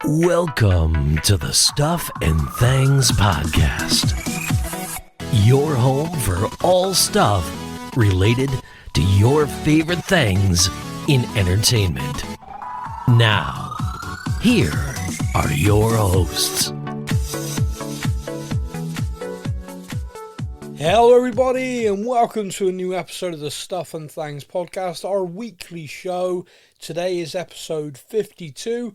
Welcome to the Stuff and Things Podcast, your home for all stuff related to your favorite things in entertainment. Now, here are your hosts. Hello everybody and welcome to a new episode of the Stuff and Things Podcast, our weekly show. Today is episode 52.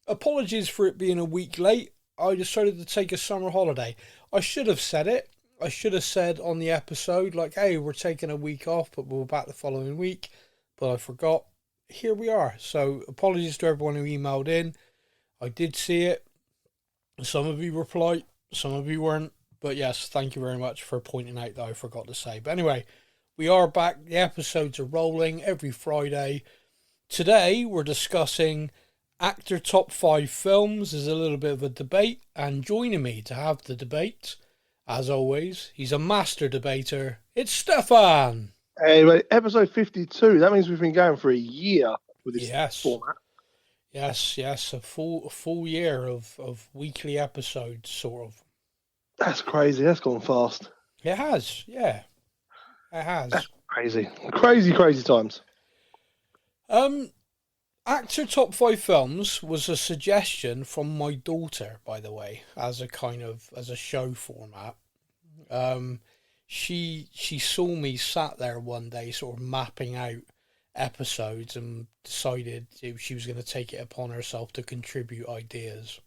Apologies for it being a week late. I decided to take a summer holiday. I should have said it. I should have said on the episode, like, hey, we're taking a week off, but we'll be back the following week. But I forgot. Here we are. So apologies to everyone who emailed in. I did see it. Some of you were polite, some of you weren't. But yes, thank you very much for pointing out that I forgot to say. But anyway, we are back. The episodes are rolling every Friday. Today, we're discussing Actor Top 5 Films. There's a little bit of a debate. And joining me to have the debate, as always, he's a master debater. It's Stefan. Hey, wait, episode 52. That means we've been going for a year with this format. Yes. A full year of weekly episodes, sort of. That's crazy. That's gone fast. It has, yeah. It has. That's crazy. Crazy times. Actor Top 5 Films was a suggestion from my daughter, by the way, as a show format. She saw me sat there one day sort of mapping out episodes and decided she was going to take it upon herself to contribute ideas.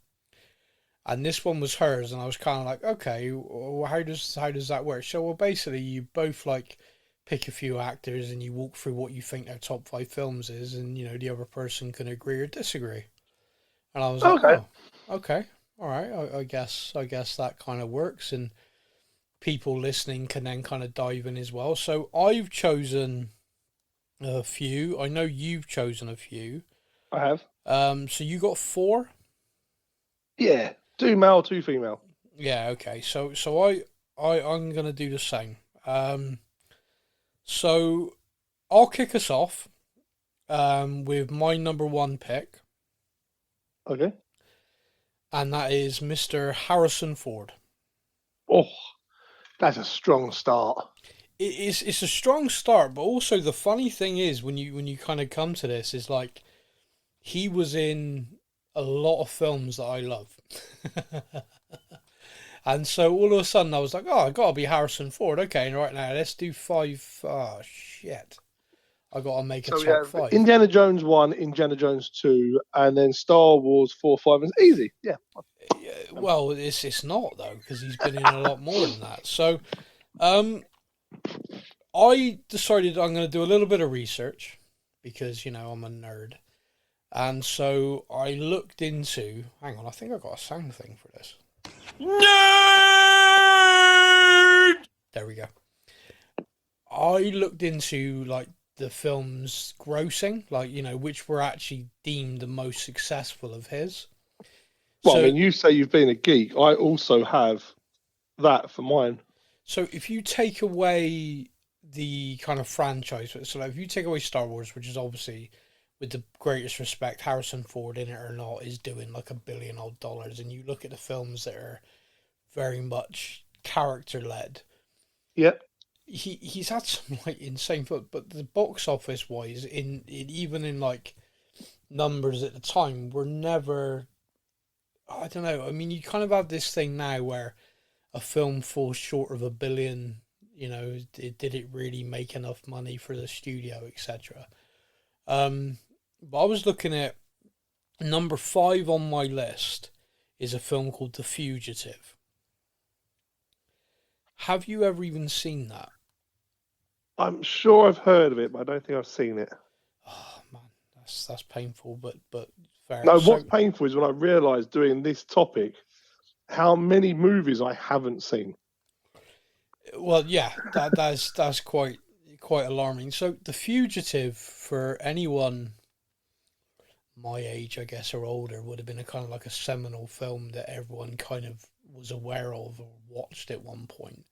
And this one was hers, and I was kind of like, okay, well, how does that work? So, well, basically, you both like pick a few actors, and you walk through what you think their top 5 films is, and the other person can agree or disagree. And I was like, okay, all right, I guess that kind of works, and people listening can then kind of dive in as well. So I've chosen a few. I know you've chosen a few. I have. So you got 4? Yeah. 2 male, 2 female. Yeah, okay. So I'm gonna do the same. So I'll kick us off with my number 1 pick. Okay. And that is Mr. Harrison Ford. Oh, that's a strong start. It's a strong start, but also the funny thing is when you kind of come to this is like he was in a lot of films that I love. And so all of a sudden I was like, oh, I gotta be Harrison Ford. Okay, right now let's do 5. Oh shit, I gotta make a top 5. Indiana Jones 1, Indiana Jones 2, and then Star Wars 4, 5. It's easy. Yeah. Well, it's not though, because he's been in a lot more than that. So, I decided I'm going to do a little bit of research because I'm a nerd. And so I looked into... Hang on, I think I got a sound thing for this. Nerd! There we go. I looked into, like, the film's grossing, like, which were actually deemed the most successful of his. Well, so, I mean, you say you've been a geek. I also have that for mine. So if you take away the kind of franchise, so like if you take away Star Wars, which is obviously... with the greatest respect, Harrison Ford, in it or not, is doing like $1 billion, and you look at the films that are very much character-led. Yep. He's had some like insane, but the box office wise, even in like numbers at the time, were never. I don't know. I mean, you kind of have this thing now where a film falls short of $1 billion. Did it really make enough money for the studio, etc. But I was looking at number 5 on my list is a film called The Fugitive. Have you ever even seen that? I'm sure I've heard of it, but I don't think I've seen it. Oh man, that's painful, but fair. No, what's painful is when I realised doing this topic how many movies I haven't seen. Well, yeah, that's quite alarming. So The Fugitive, for anyone my age, I guess, or older, would have been a kind of like a seminal film that everyone kind of was aware of or watched at one point.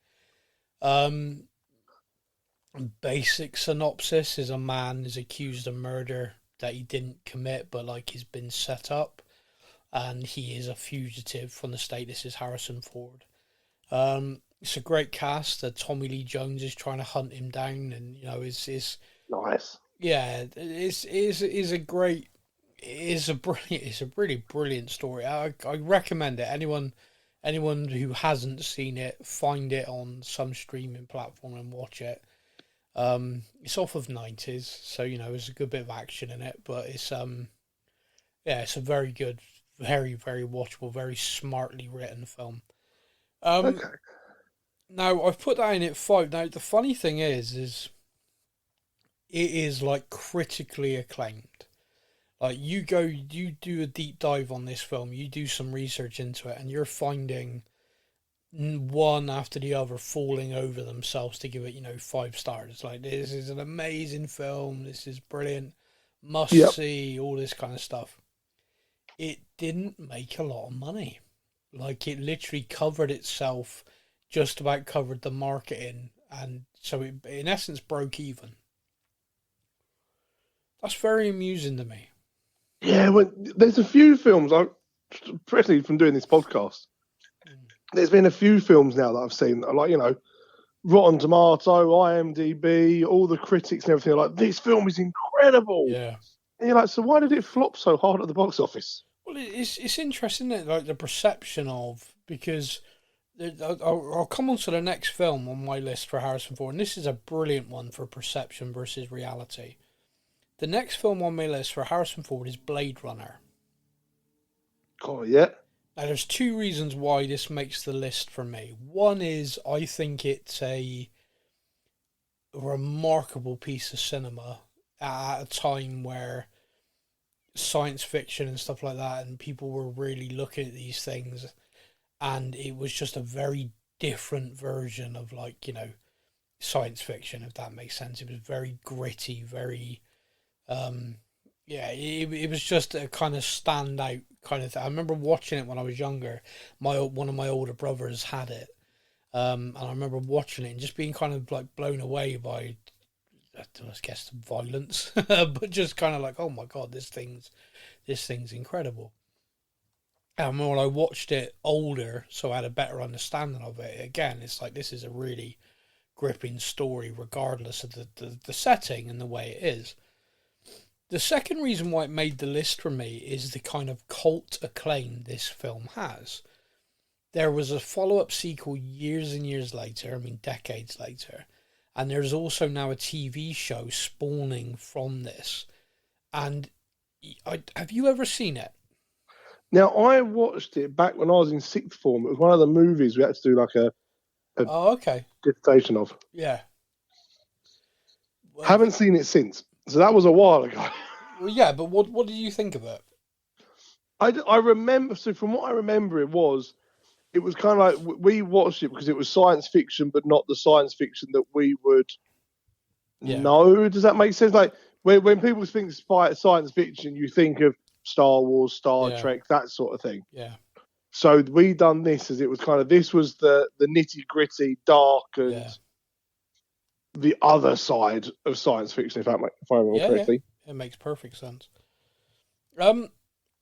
Basic synopsis is a man is accused of murder that he didn't commit, but like he's been set up. and he is a fugitive from the state. This is Harrison Ford. It's a great cast. Tommy Lee Jones is trying to hunt him down, and is Nice. yeah, is a great, is a brilliant, it's a really brilliant story. I recommend it. Anyone who hasn't seen it, find it on some streaming platform and watch it. It's off of 90s, so there's a good bit of action in it, but it's it's a very good, very very watchable, very smartly written film. Okay. Now I've put that in at 5. Now the funny thing is it is like critically acclaimed. Like you do a deep dive on this film, you do some research into it, and you're finding one after the other falling over themselves to give it 5 stars. Like, this is an amazing film, this is brilliant, must see, all this kind of stuff. It didn't make a lot of money. Like, it literally covered itself, just about covered the marketing, and so it in essence broke even. That's very amusing to me. Yeah, well, there's a few films, especially from doing this podcast, there's been a few films now that I've seen, like, Rotten Tomato, IMDb, all the critics and everything are like, this film is incredible. Yeah. And you're like, so why did it flop so hard at the box office? Well, it's interesting, isn't it? Like, the perception of, because I'll come on to the next film on my list for Harrison Ford, and this is a brilliant one for perception versus reality. The next film on my list for Harrison Ford is Blade Runner. Oh, yeah. Now, there's 2 reasons why this makes the list for me. One is I think it's a remarkable piece of cinema at a time where science fiction and stuff like that, and people were really looking at these things, and it was just a very different version of, like, science fiction, if that makes sense. It was very gritty, very... it was just a kind of standout kind of thing. I remember watching it when I was younger. One of my older brothers had it, and I remember watching it and just being kind of like blown away by, I guess, violence, but just kind of like, oh my god, this thing's incredible. And when I watched it older, so I had a better understanding of it. Again, it's like, this is a really gripping story, regardless of the setting and the way it is. The second reason why it made the list for me is the kind of cult acclaim this film has. There was a follow-up sequel years and years later, decades later, and there's also now a TV show spawning from this. And have you ever seen it? Now, I watched it back when I was in 6th form. It was one of the movies we had to do like a dissertation of. Yeah. Well, haven't seen it since. So that was a while ago. Well, yeah, but what did you think of it? I remember, so from what I remember, it was kind of like, we watched it because it was science fiction, but not the science fiction that we would know. Does that make sense? Like, when people think science fiction, you think of Star Wars, Star Trek, that sort of thing. Yeah. So we done this as it was kind of, this was the nitty gritty, dark, and the other side of science fiction, if I remember correctly. Yeah. It makes perfect sense.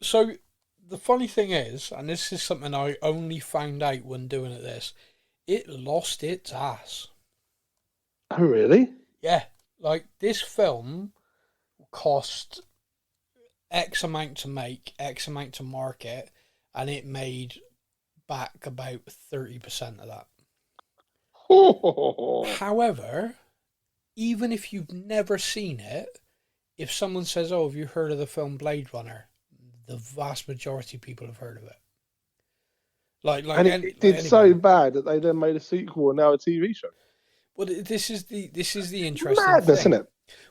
So the funny thing is, and this is something I only found out when doing this, it lost its ass. Oh, really? Yeah. Like, this film cost X amount to make, X amount to market, and it made back about 30% of that. However, even if you've never seen it, if someone says, oh, have you heard of the film Blade Runner? The vast majority of people have heard of it. And it did so bad that they then made a sequel and now a TV show. Well, this is the interesting madness, thing. Isn't it?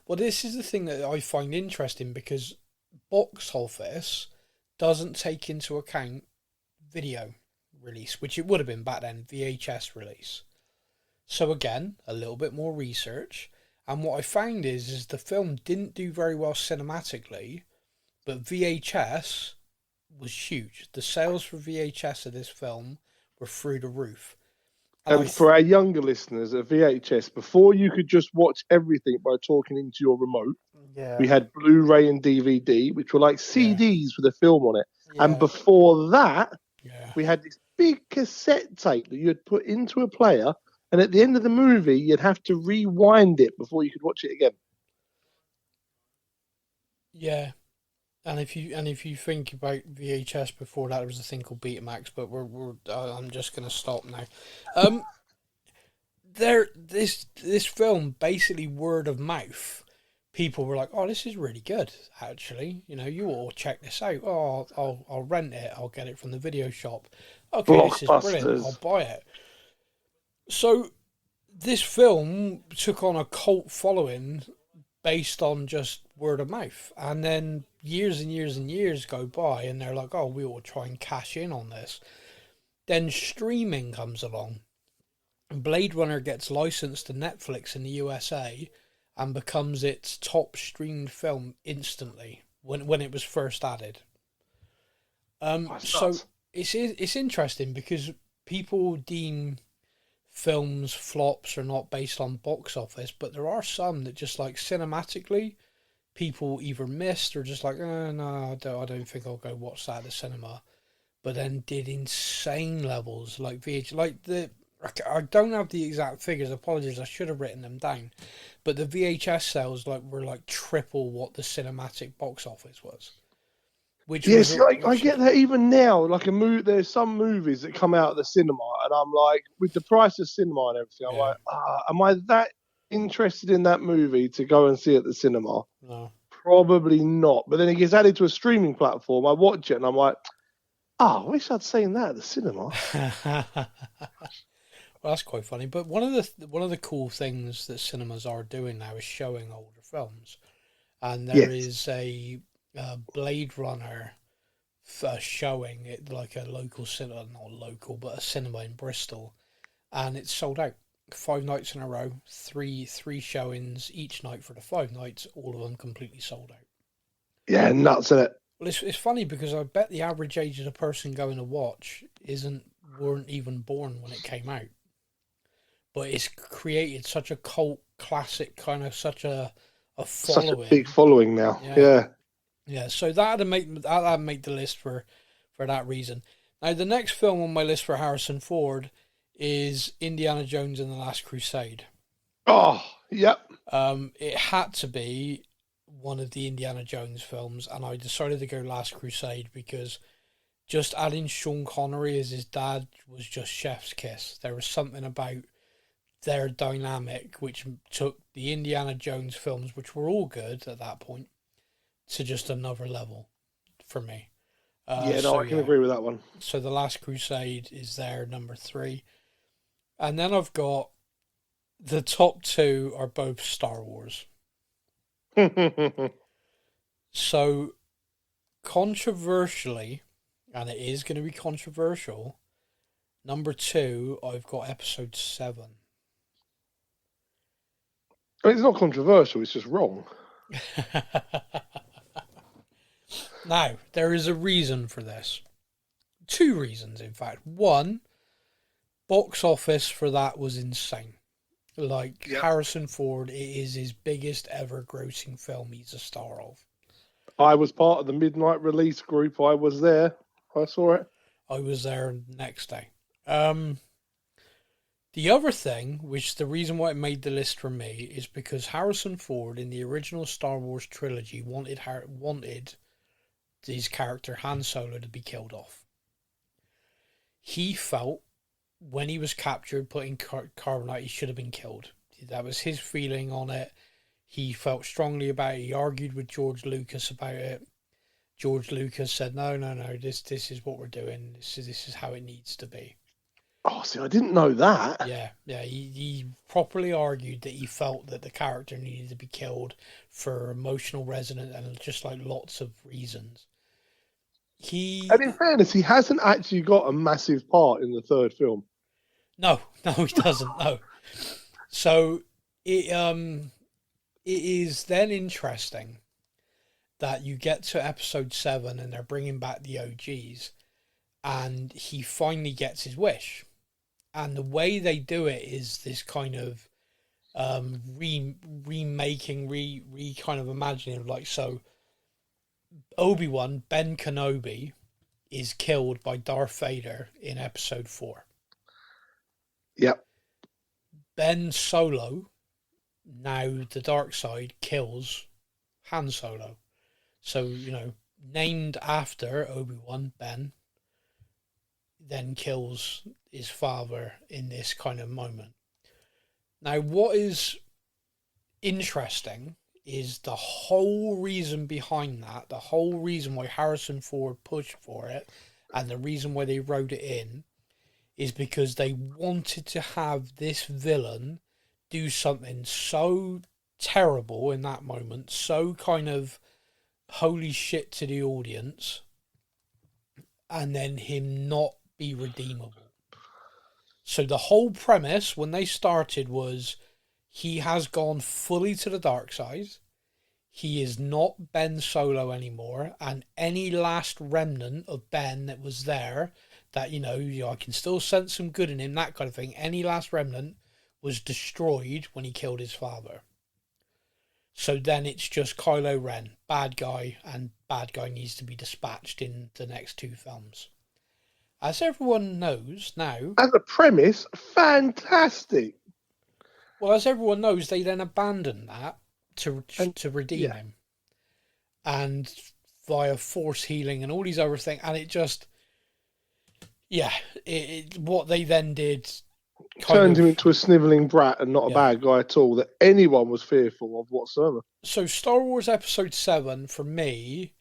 Well, this is the thing that I find interesting, because box office doesn't take into account video release, which it would have been back then, VHS release. So again, a little bit more research, and what I found is the film didn't do very well cinematically, but VHS was huge. The sales for VHS of this film were through the roof. And for our younger listeners, a VHS, before you could just watch everything by talking into your remote, we had Blu-ray and DVD, which were like CDs with a film on it. And before that, yeah. we had this big cassette tape that you'd put into a player, and at the end of the movie, you'd have to rewind it before you could watch it again. Yeah. And if you think about VHS before that, there was a thing called Betamax, but I'm just gonna stop now. This film basically word of mouth. People were like, "Oh, this is really good, actually. You know, you all check this out. Oh, I'll rent it. I'll get it from the video shop. Okay, this is brilliant. I'll buy it." So this film took on a cult following based on just word of mouth, and then years and years and years go by, and they're like, "Oh, we will try and cash in on this." Then streaming comes along. Blade Runner gets licensed to Netflix in the USA and becomes its top streamed film instantly when it was first added. So it's interesting because people deem films flops are not based on box office, but there are some that just like cinematically people either missed or just like, oh, no, I don't think I'll go watch that at the cinema, but then did insane levels like I don't have the exact figures. Apologies, I should have written them down. But the VHS sales were like triple what the cinematic box office was. I get that even now. Like there's some movies that come out of the cinema, and I'm like, with the price of cinema and everything, I'm like, am I that interested in that movie to go and see at the cinema? No, probably not. But then it gets added to a streaming platform. I watch it, and I'm like, I wish I'd seen that at the cinema. Well, that's quite funny. But one of the cool things that cinemas are doing now is showing older films, and there is a Blade Runner showing it like a local cinema, not local, but a cinema in Bristol, and it's sold out 5 nights in a row, three showings each night for the 5 nights, all of them completely sold out. Yeah, nuts in it. Well, it's funny because I bet the average age of the person going to watch weren't even born when it came out. But it's created such a cult classic, kind of such a following. Such a big following now. Yeah. So that'd make the list for that reason. Now the next film on my list for Harrison Ford is Indiana Jones and the Last Crusade. Oh, yep. It had to be one of the Indiana Jones films, and I decided to go Last Crusade because just adding Sean Connery as his dad was just chef's kiss. There was something about their dynamic which took the Indiana Jones films, which were all good at that point, to just another level for me. I can agree with that one. So The Last Crusade is there, number 3. And then I've got the top 2 are both Star Wars. So controversially, and it is going to be controversial, number 2, I've got Episode 7. It's not controversial, it's just wrong. Now, there is a reason for this. 2 reasons, in fact. One, box office for that was insane. Harrison Ford, it is his biggest ever grossing film he's a star of. I was part of the midnight release group. I was there. I saw it. I was there next day. The other thing, which the reason why it made the list for me, is because Harrison Ford in the original Star Wars trilogy wanted his character Han Solo to be killed off. He felt when he was captured, put in carbonite, he should have been killed. That was his feeling on it. He felt strongly about it. He argued with George Lucas about it. George Lucas said, no, this is what we're doing. This is how it needs to be. Oh, see, I didn't know that. Yeah. He properly argued that he felt that the character needed to be killed for emotional resonance and just like lots of reasons. And in fairness, he hasn't actually got a massive part in the third film. No, he doesn't. No. So it is then interesting that you get to Episode 7 and they're bringing back the OGs, and he finally gets his wish. And the way they do it is this kind of remaking, kind of imagining, like, so Obi-Wan, Ben Kenobi, is killed by Darth Vader in episode 4. Yep. Ben Solo, now the dark side, kills Han Solo. So, named after Obi-Wan, Ben then kills his father in this kind of moment. Now, what is interesting is the whole reason behind that, the whole reason why Harrison Ford pushed for it, and the reason why they wrote it in, is because they wanted to have this villain do something so terrible in that moment, so kind of holy shit to the audience, and then him not be redeemable. So the whole premise when they started was he has gone fully to the dark side. He is not Ben Solo anymore, and any last remnant of Ben that was there, that I can still sense some good in him, that kind of thing. Any last remnant was destroyed when he killed his father. So then it's just Kylo Ren, bad guy, and bad guy needs to be dispatched in the next 2 films. As everyone knows now... As a premise, fantastic. Well, as everyone knows, they then abandoned that to redeem him. And via force healing and all these other things. And it just... Yeah, what they then did... Turned him into a snivelling brat and not a bad guy at all that anyone was fearful of whatsoever. So Star Wars Episode 7, for me,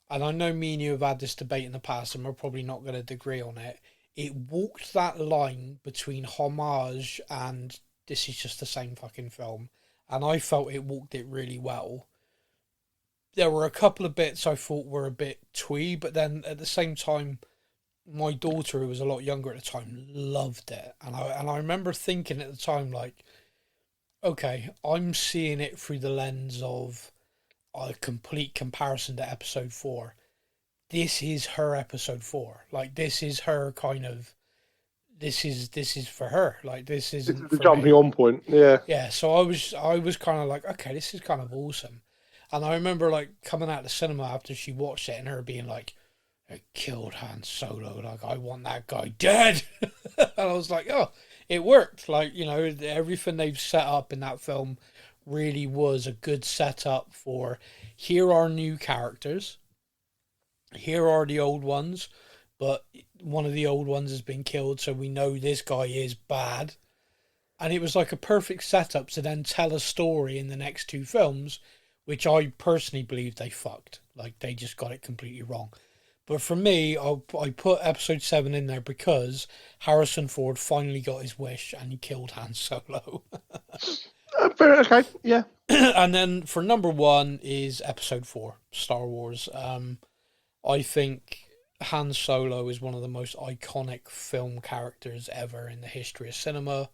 and I know me and you have had this debate in the past and we're probably not going to agree on it, it walked that line between homage and this is just the same fucking film. And I felt it walked it really well. There were a couple of bits I thought were a bit twee, but then at the same time, my daughter, who was a lot younger at the time, loved it. And I remember thinking at the time, like, okay, I'm seeing it through the lens of a complete comparison to episode 4. This is her episode 4. Like, this is her kind of, this is for her. Like, this isn't the jumping on point. Yeah. Yeah. So I was kind of like, okay, this is kind of awesome. And I remember like coming out of the cinema after she watched it and her being like, I killed Han Solo. Like, I want that guy dead. And I was like, oh, it worked. Like, everything they've set up in that film really was a good setup for, here are new characters. Here are the old ones. But one of the old ones has been killed, so we know this guy is bad. And it was like a perfect setup to then tell a story in the next 2 films, which I personally believe they fucked. Like, they just got it completely wrong. But for me, I put episode 7 in there because Harrison Ford finally got his wish and he killed Han Solo. Okay, yeah. And then for number 1 is episode 4, Star Wars. I think Han Solo is one of the most iconic film characters ever in the history of cinema.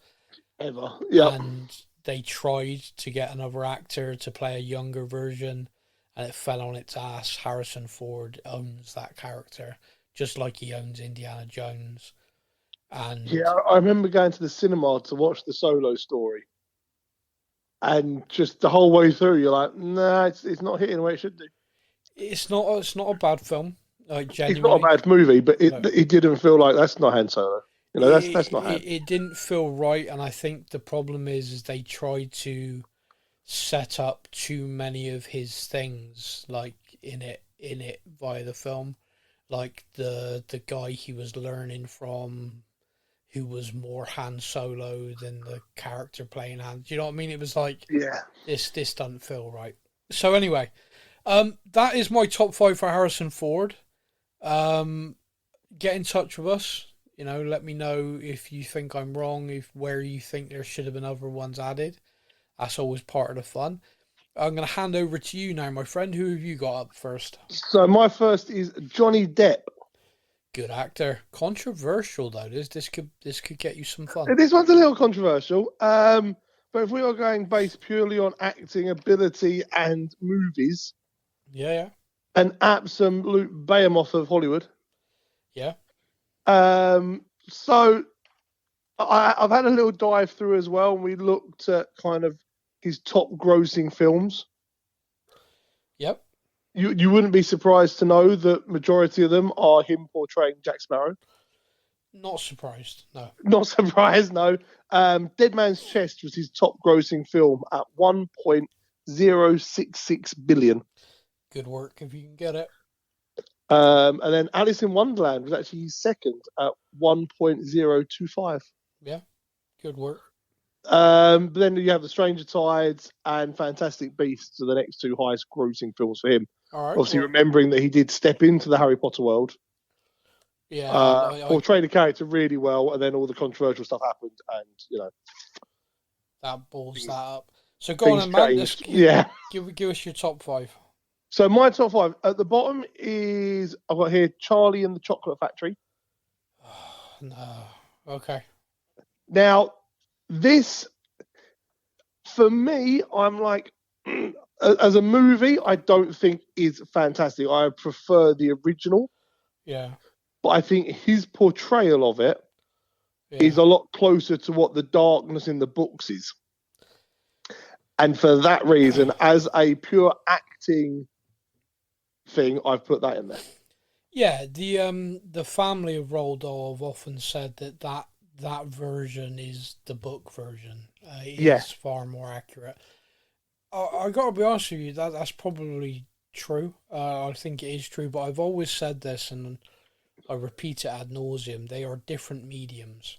Ever, yeah. And they tried to get another actor to play a younger version, and it fell on its ass. Harrison Ford owns that character, just like he owns Indiana Jones. And yeah, I remember going to the cinema to watch the Solo story, and just the whole way through, you're like, nah, it's not hitting the way it should do. It's not a bad film. Like, genuinely. It's not a bad movie, but it didn't feel like that's not Han Solo. That's not Han. It didn't feel right, and I think the problem is they tried to set up too many of his things, like in it via the film, like the guy he was learning from, who was more Han Solo than the character playing Han. Do you know what I mean? It was like, yeah, this doesn't feel right. So anyway, that is my top 5 for Harrison Ford. Get in touch with us. Let me know if you think I'm wrong, where you think there should have been other ones added. That's always part of the fun. I'm going to hand over to you now, my friend. Who have you got up first? So my first is Johnny Depp. Good actor. Controversial though. This could get you some fun. This one's a little controversial. But if we are going based purely on acting ability and movies, yeah, an absolute behemoth of Hollywood. Yeah. So I've had a little dive through as well, and we looked at kind of his top grossing films. Yep. You wouldn't be surprised to know that majority of them are him portraying Jack Sparrow. Not surprised, no. Not surprised, no. Dead Man's Chest was his top grossing film at 1.066 billion. Good work if you can get it. And then Alice in Wonderland was actually his second at 1.025. Yeah, good work. But then you have The Stranger Tides and Fantastic Beasts are the next two highest grossing films for him. All right, Obviously, remembering that he did step into the Harry Potter world. Yeah, portrayed the character really well, and then all the controversial stuff happened, and that balls that up. So go on, man. Give us your top 5. So my top 5 at the bottom is I've got here Charlie and the Chocolate Factory. No, okay. Now, this for me, I'm like, as a movie, I don't think is fantastic. I prefer the original. Yeah. But I think his portrayal of it is a lot closer to what the darkness in the books is. And for that reason, as a pure acting thing, I've put that in there. Yeah, the family of Roald Dahl have often said that version is the book version. It's far more accurate. I got to be honest with you, that's probably true. I think it is true, but I've always said this, and I repeat it ad nauseum. They are different mediums.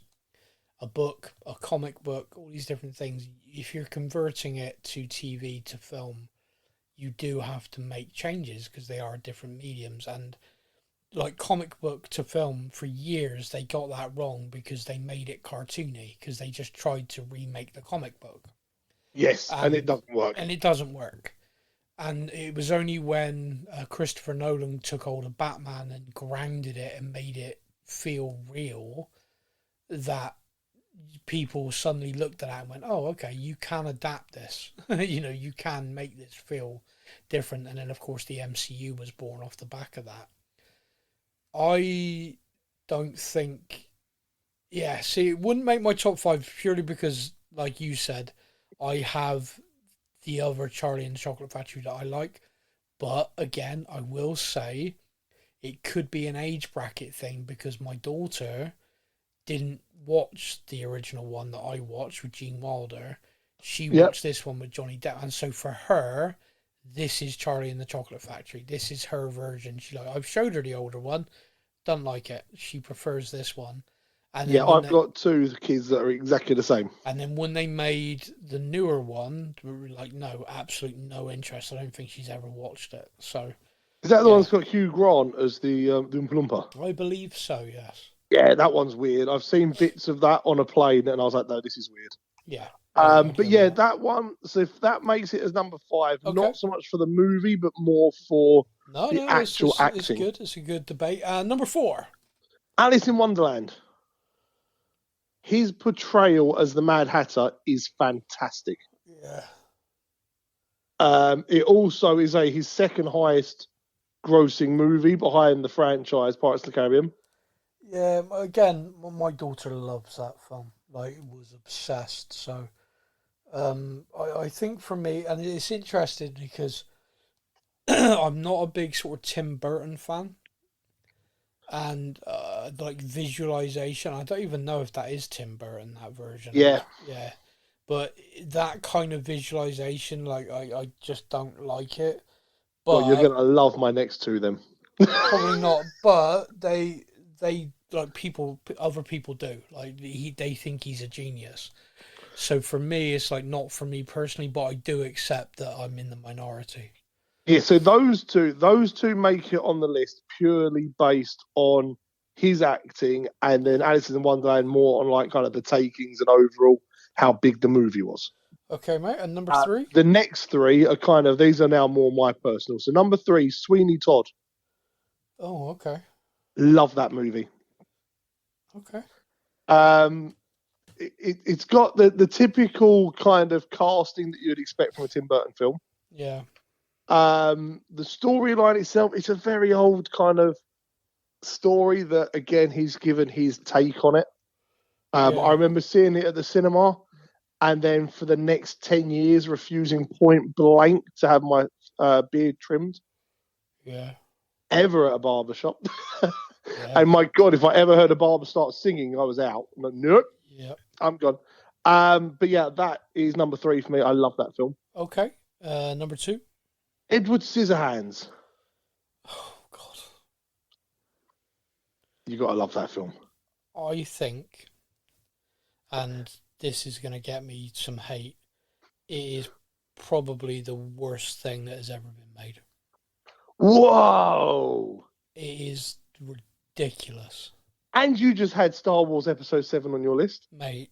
A book, a comic book, all these different things. If you're converting it to TV, to film, you do have to make changes because they are different mediums. And like comic book to film, for years they got that wrong because they made it cartoony because they just tried to remake the comic book. Yes, and it doesn't work. And it doesn't work. And it was only when Christopher Nolan took hold of Batman and grounded it and made it feel real that people suddenly looked at that and went, oh, okay, you can adapt this. You can make this feel different. And then, of course, the MCU was born off the back of that. I don't think... Yeah, see, it wouldn't make my top 5 purely because, like you said, I have the other Charlie and the Chocolate Factory that I like. But again, I will say it could be an age bracket thing because my daughter didn't watch the original one that I watched with Gene Wilder. She watched this one with Johnny Depp. And so for her, this is Charlie and the Chocolate Factory. This is her version. I've showed her the older one. Doesn't like it. She prefers this one. And I've got 2 kids that are exactly the same. And then when they made the newer one, we were like, no, absolutely no interest. I don't think she's ever watched it. So, is that the one that's got Hugh Grant as the Oompa Loompa? I believe so, yes. Yeah, that one's weird. I've seen bits of that on a plane, and I was like, no, this is weird. Yeah. But yeah, that one, so if that makes it as number 5, not so much for the movie, but more for the actual acting. It's good. It's a good debate. Number 4. Alice in Wonderland. His portrayal as the Mad Hatter is fantastic. Yeah. It also is his second highest grossing movie behind the franchise Pirates of the Caribbean. Yeah, again, my daughter loves that film. Like, was obsessed. So, I think for me, and it's interesting because I'm not a big sort of Tim Burton fan. And like visualization, I don't even know if that is Tim Burton, that version. Yeah. But that kind of visualization, like I just don't like it. But you're gonna love my next 2 then. Probably not, but they like other people do. Like they think he's a genius. So for me, it's like not for me personally, but I do accept that I'm in the minority. Yeah, so those two make it on the list purely based on his acting, and then Alice in Wonderland more on like kind of the takings and overall how big the movie was. Okay, mate. And number 3? The next 3 are these are now more my personal. So number 3, Sweeney Todd. Oh, okay. Love that movie. Okay. It's got the typical kind of casting that you'd expect from a Tim Burton film. Yeah. The storyline itself, it's a very old kind of story that, again, he's given his take on it. I remember seeing it at the cinema and then for the next 10 years refusing point blank to have my beard trimmed. Yeah. ever at a barber shop. Yeah. And my God, if I ever heard a barber start singing, I was out. I'm like, nope, Yeah. I'm gone. But yeah, that is number 3 for me. I love that film. Okay. Number 2. Edward Scissorhands. Oh God. You gotta love that film. I think, and this is going to get me some hate, it is probably the worst thing that has ever been made. Whoa! It is ridiculous. And you just had Star Wars Episode 7 on your list? Mate,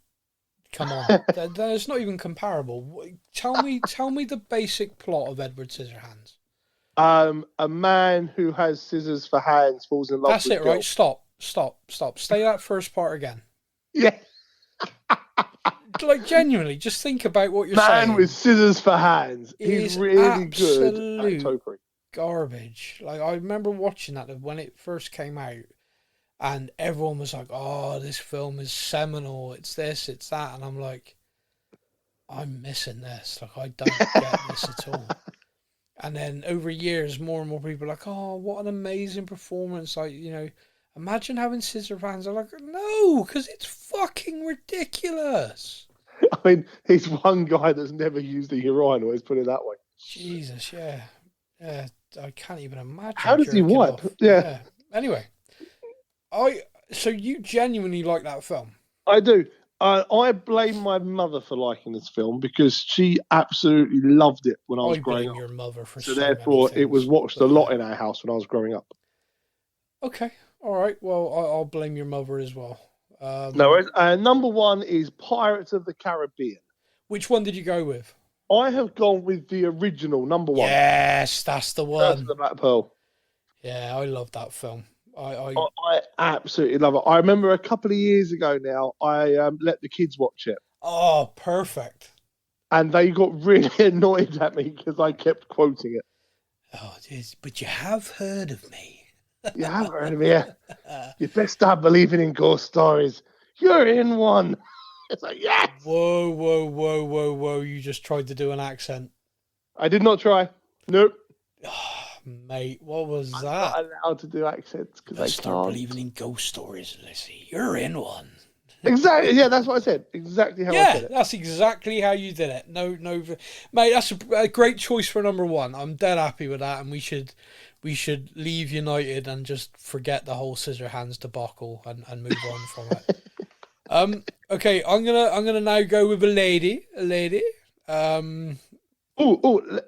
come on. That's not even comparable. Tell me the basic plot of Edward Scissorhands. A man who has scissors for hands falls in love That's with it, right? Stop. Say that first part again. Yeah. Like, genuinely, just think about what you're saying. Man with scissors for hands. He's really good at topiary. Garbage. Like, I remember watching that when it first came out, and everyone was like, "Oh, this film is seminal. It's this, it's that," and I'm like, "I'm missing this. Like, I don't get this at all." And then over years, more and more people are like, "Oh, what an amazing performance!" Like, imagine having scissor hands. I'm like, no, because it's fucking ridiculous. I mean, he's one guy that's never used a urinal, let's put it that way. Jesus, yeah. I can't even imagine. How does he wipe? Yeah. Anyway, so you genuinely like that film? I do. I blame my mother for liking this film because she absolutely loved it when I was growing up. Your mother for so therefore, it was watched a lot in our house when I was growing up. Okay, all right. Well, I'll blame your mother as well. No worries. Number 1 is Pirates of the Caribbean. Which one did you go with? I have gone with the original, number 1. Yes, that's the one. Curse of the Black Pearl. Yeah, I love that film. I absolutely love it. I remember a couple of years ago now, I let the kids watch it. Oh, perfect. And they got really annoyed at me because I kept quoting it. Oh, but you have heard of me. You have heard of me, yeah. You best start believing in ghost stories. You're in one. It's like, yes! Whoa. You just tried to do an accent. I did not try. Nope. Oh, mate, what was I'm that? not allowed to do accents because I start can't. believing in ghost stories, Lizzie. You're in one. Exactly. Yeah, that's what I said. Exactly how I said it. That's exactly how you did it. No, mate. That's a great choice for number 1. I'm dead happy with that, and we should leave United and just forget the whole Scissorhands debacle and move on from it. Okay, I'm gonna now go with a lady.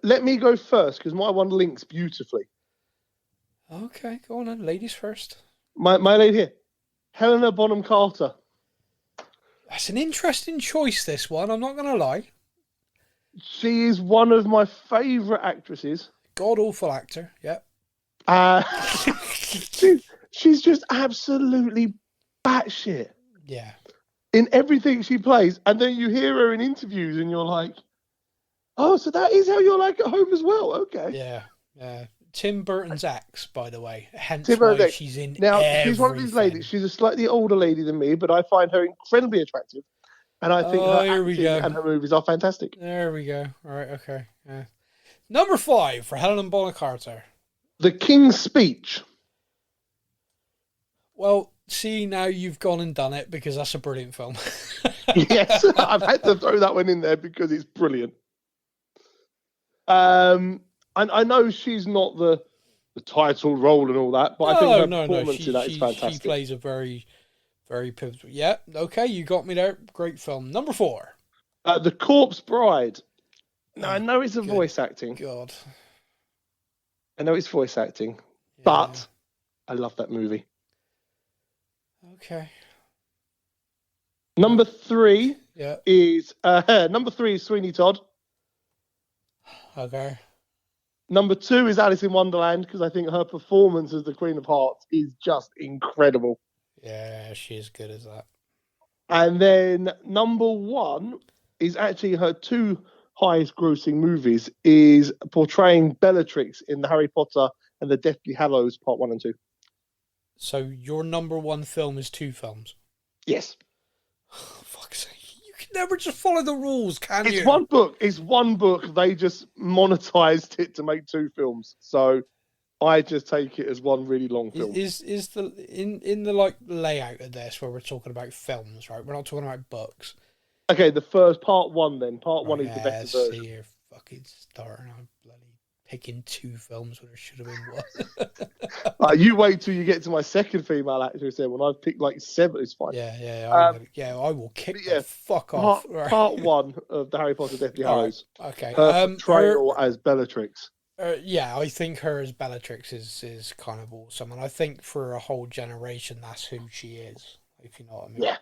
Let me go first because my one links beautifully. Okay, go on then. Ladies first. My lady here, Helena Bonham Carter. That's an interesting choice, this one. I'm not gonna lie. She is one of my favourite actresses. God awful actor. Yep. She's just absolutely batshit. Yeah. In everything she plays, and then you hear her in interviews, and you're like, "Oh, so that is how you're like at home as well." Okay. Yeah. Tim Burton's ex, by the way. Hence why she's in everything. She's one of these ladies. She's a slightly older lady than me, but I find her incredibly attractive, and I think her acting and her movies are fantastic. There we go. All right. Okay. Yeah. Number 5 for Helena Bonham Carter. The King's Speech. Well, see, now you've gone and done it because that's a brilliant film. Yes, I've had to throw that one in there because it's brilliant. I know she's not the title role and all that, but I think her performance in that is fantastic. She plays a very, very pivotal. Yeah, okay, you got me there. Great film. Number 4. The Corpse Bride. Now, I know it's voice acting. God. I know it's voice acting, but I love that movie. Okay. Number 3 is Sweeney Todd. Okay. Number 2 is Alice in Wonderland because I think her performance as the Queen of Hearts is just incredible. Yeah, she is good as that. And then number 1 is actually her 2 highest grossing movies is portraying Bellatrix in the Harry Potter and the Deathly Hallows Part 1 and 2. So your number 1 film is 2 films? Yes. Oh, fuck's sake. You can never just follow the rules, can you? It's one book. They just monetized it to make 2 films. So I just take it as one really long film. Is the in the like layout of this where we're talking about films, right? We're not talking about books. Okay, the first part one then. Part one is the better version. See, you're fucking starting. I'm bloody picking 2 films when there should have been 1. You wait till you get to my second female actress then. When I've picked like 7, it's fine. I will kick the fuck off. Part 1 of the Harry Potter Deathly Hallows. Okay. Her portrayal as Bellatrix. I think her as Bellatrix is kind of awesome, and I think for a whole generation that's who she is. If you know what I mean. Yeah.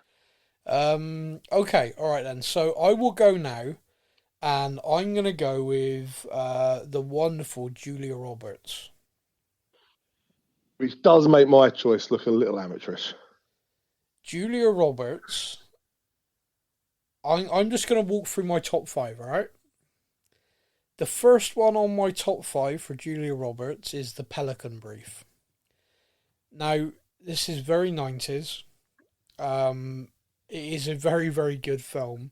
Okay. All right then. So I will go now. And I'm going to go with the wonderful Julia Roberts. Which does make my choice look a little amateurish. Julia Roberts. I'm just going to walk through my top 5, all right? The first one on my top 5 for Julia Roberts is The Pelican Brief. Now, this is very 90s. It is a very, very good film.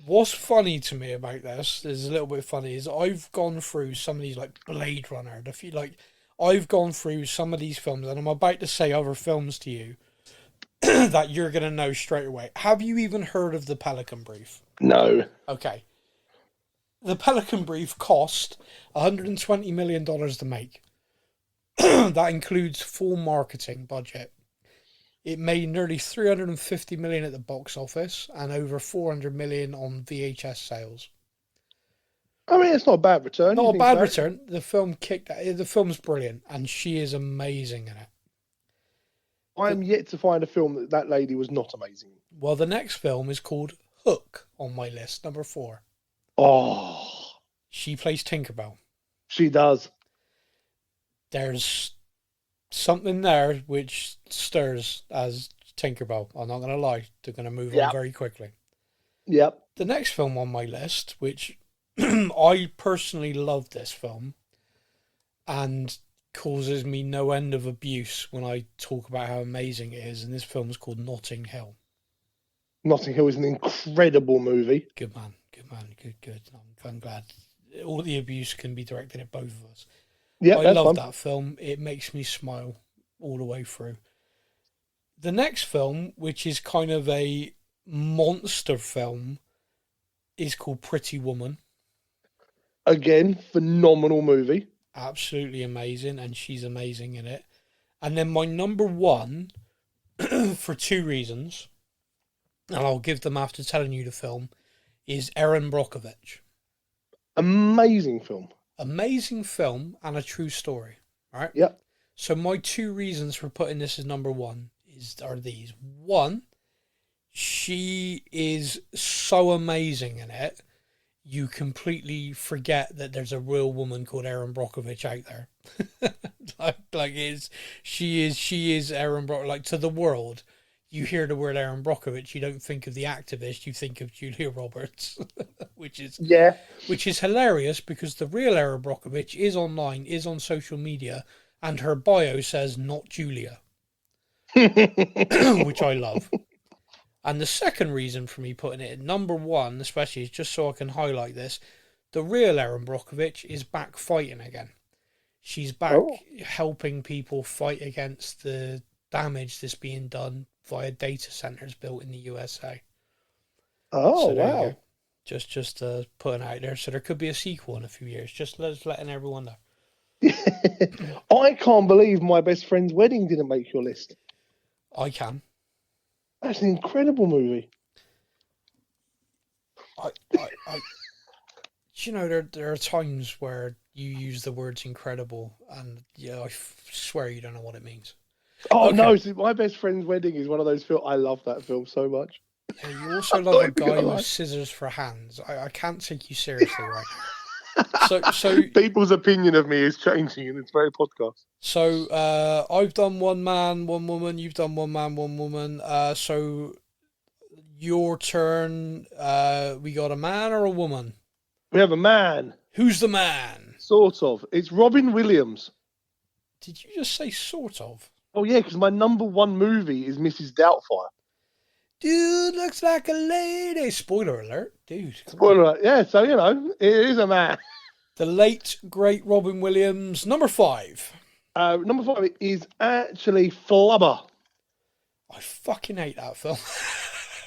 What's funny to me about this is a little bit funny is I've gone through some of these like Blade Runner, I've gone through some of these films and I'm about to say other films to you that you're going to know straight away. Have you even heard of The Pelican Brief? No. Okay. The Pelican Brief cost $120 million to make. That includes full marketing budget. It made nearly $350 million at the box office and over $400 million on VHS sales. I mean, it's not a bad return. Not a bad return. The film the film's brilliant, and she is amazing in it. I'm yet to find a film that lady was not amazing. Well, the next film is called Hook on my list, number 4. Oh. She plays Tinkerbell. She does. There's something there which stirs as Tinkerbell. I'm not going to lie. They're going to move on very quickly. Yep. The next film on my list, which I personally love this film and causes me no end of abuse when I talk about how amazing it is, and this film is called Notting Hill. Notting Hill is an incredible movie. Good man. Good. I'm glad. All the abuse can be directed at both of us. Yeah, I love that film. It makes me smile all the way through. The next film, which is kind of a monster film, is called Pretty Woman. Again, phenomenal movie. Absolutely amazing, and she's amazing in it. And then my number 1, for 2 reasons, and I'll give them after telling you the film, is Erin Brockovich. Amazing film. Amazing film and a true story, right? Yep. So my 2 reasons for putting this as number 1 are these. 1, she is so amazing in it, you completely forget that there's a real woman called Erin Brockovich out there. She is Erin Brock. Like, to the world, you hear the word Erin Brockovich, you don't think of the activist, you think of Julia Roberts, which is hilarious because the real Erin Brockovich is online, is on social media, and her bio says "not Julia," which I love. And the second reason for me putting it at number 1, especially, is just so I can highlight this: the real Erin Brockovich is back fighting again. She's back helping people fight against the damage that's being done via data centers built in the USA. Oh, so wow. Just putting it out there. So there could be a sequel in a few years. Just letting everyone know. I can't believe My Best Friend's Wedding didn't make your list. I can. That's an incredible movie. You know, there are times where you use the words incredible, and I swear you don't know what it means. Oh, okay. No, see, My Best Friend's Wedding is one of those films. I love that film so much. Yeah, you also love a guy with scissors for hands. I can't take you seriously right now. So people's opinion of me is changing in this very podcast. So I've done one man, one woman. You've done one man, one woman. So your turn. We got a man or a woman? We have a man. Who's the man? Sort of. It's Robin Williams. Did you just say sort of? Oh, yeah, because my number 1 movie is Mrs. Doubtfire. Dude looks like a lady. Spoiler alert, dude. Spoiler alert. Yeah, so, you know, it is a man. The late, great Robin Williams. Number 5. Number 5 is actually Flubber. I fucking hate that film.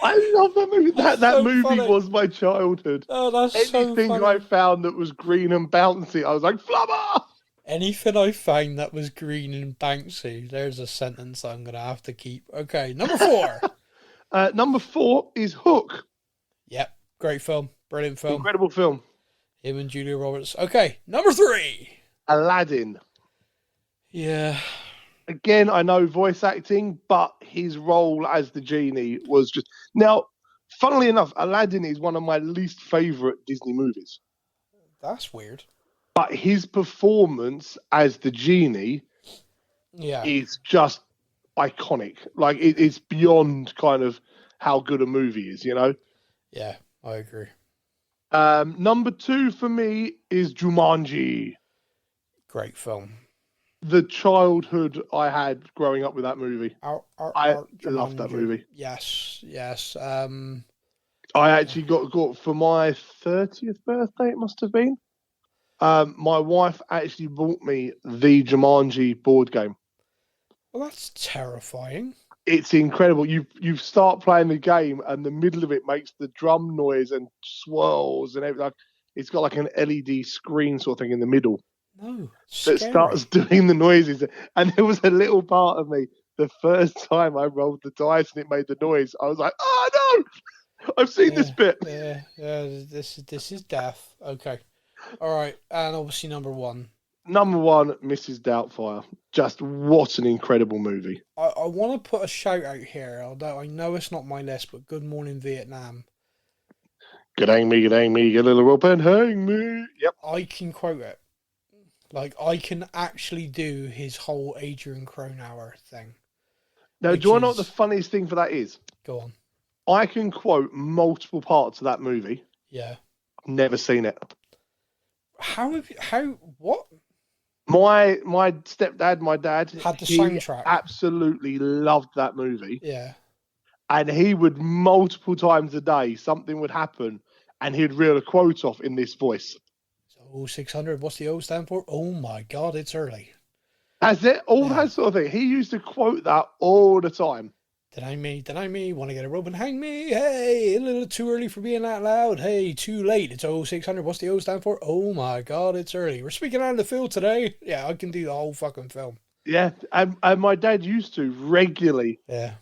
I love that movie. That so movie funny. was my childhood. Oh, that's Anything so funny. I found that was green and bouncy, I was like, Flubber! Anything I found that was green and bouncy, there's a sentence I'm going to have to keep. Okay, number 4. Number 4 is Hook. Yep, great film. Brilliant film. Incredible film. Him and Julia Roberts. Okay, number 3. Aladdin. Yeah. Again, I know voice acting, but his role as the genie was just... Now, funnily enough, Aladdin is one of my least favourite Disney movies. That's weird. But his performance as the genie is just iconic. Like, it's beyond kind of how good a movie is, you know? Yeah, I agree. Number 2 for me is Jumanji. Great film. The childhood I had growing up with that movie. I love that movie. Yes. I actually got for my 30th birthday, it must have been. My wife actually bought me the Jumanji board game. Well, that's terrifying. It's incredible. You start playing the game and the middle of it makes the drum noise and swirls and everything. It's got like an LED screen sort of thing in the middle. No, that starts doing the noises. And there was a little part of me, the first time I rolled the dice and it made the noise, I was like, oh no, I've seen this bit. Yeah, this is death. Okay. All right. And obviously number 1. Number 1, Mrs. Doubtfire. Just what an incredible movie. I want to put a shout out here, although I know it's not my list, but Good Morning Vietnam. Good hang me, get a little rope and hang me. Yep. I can quote it. Like, I can actually do his whole Adrian Cronauer thing. Now, do you want to know what the funniest thing for that is? Go on. I can quote multiple parts of that movie. Yeah. I've never seen it. What? My stepdad, my dad, had the soundtrack. Absolutely loved that movie. Yeah. And he would multiple times a day, something would happen and he'd reel a quote off in this voice. So 600, what's the O stand for? Oh my God, it's early. That's it. All that sort of thing. He used to quote that all the time. Deny me, want to get a rope and hang me? Hey, a little too early for being that loud. Hey, too late. It's 600. What's the O stand for? Oh my God, it's early. We're speaking out in the field today. Yeah, I can do the whole fucking film. Yeah, and my dad used to regularly. Yeah.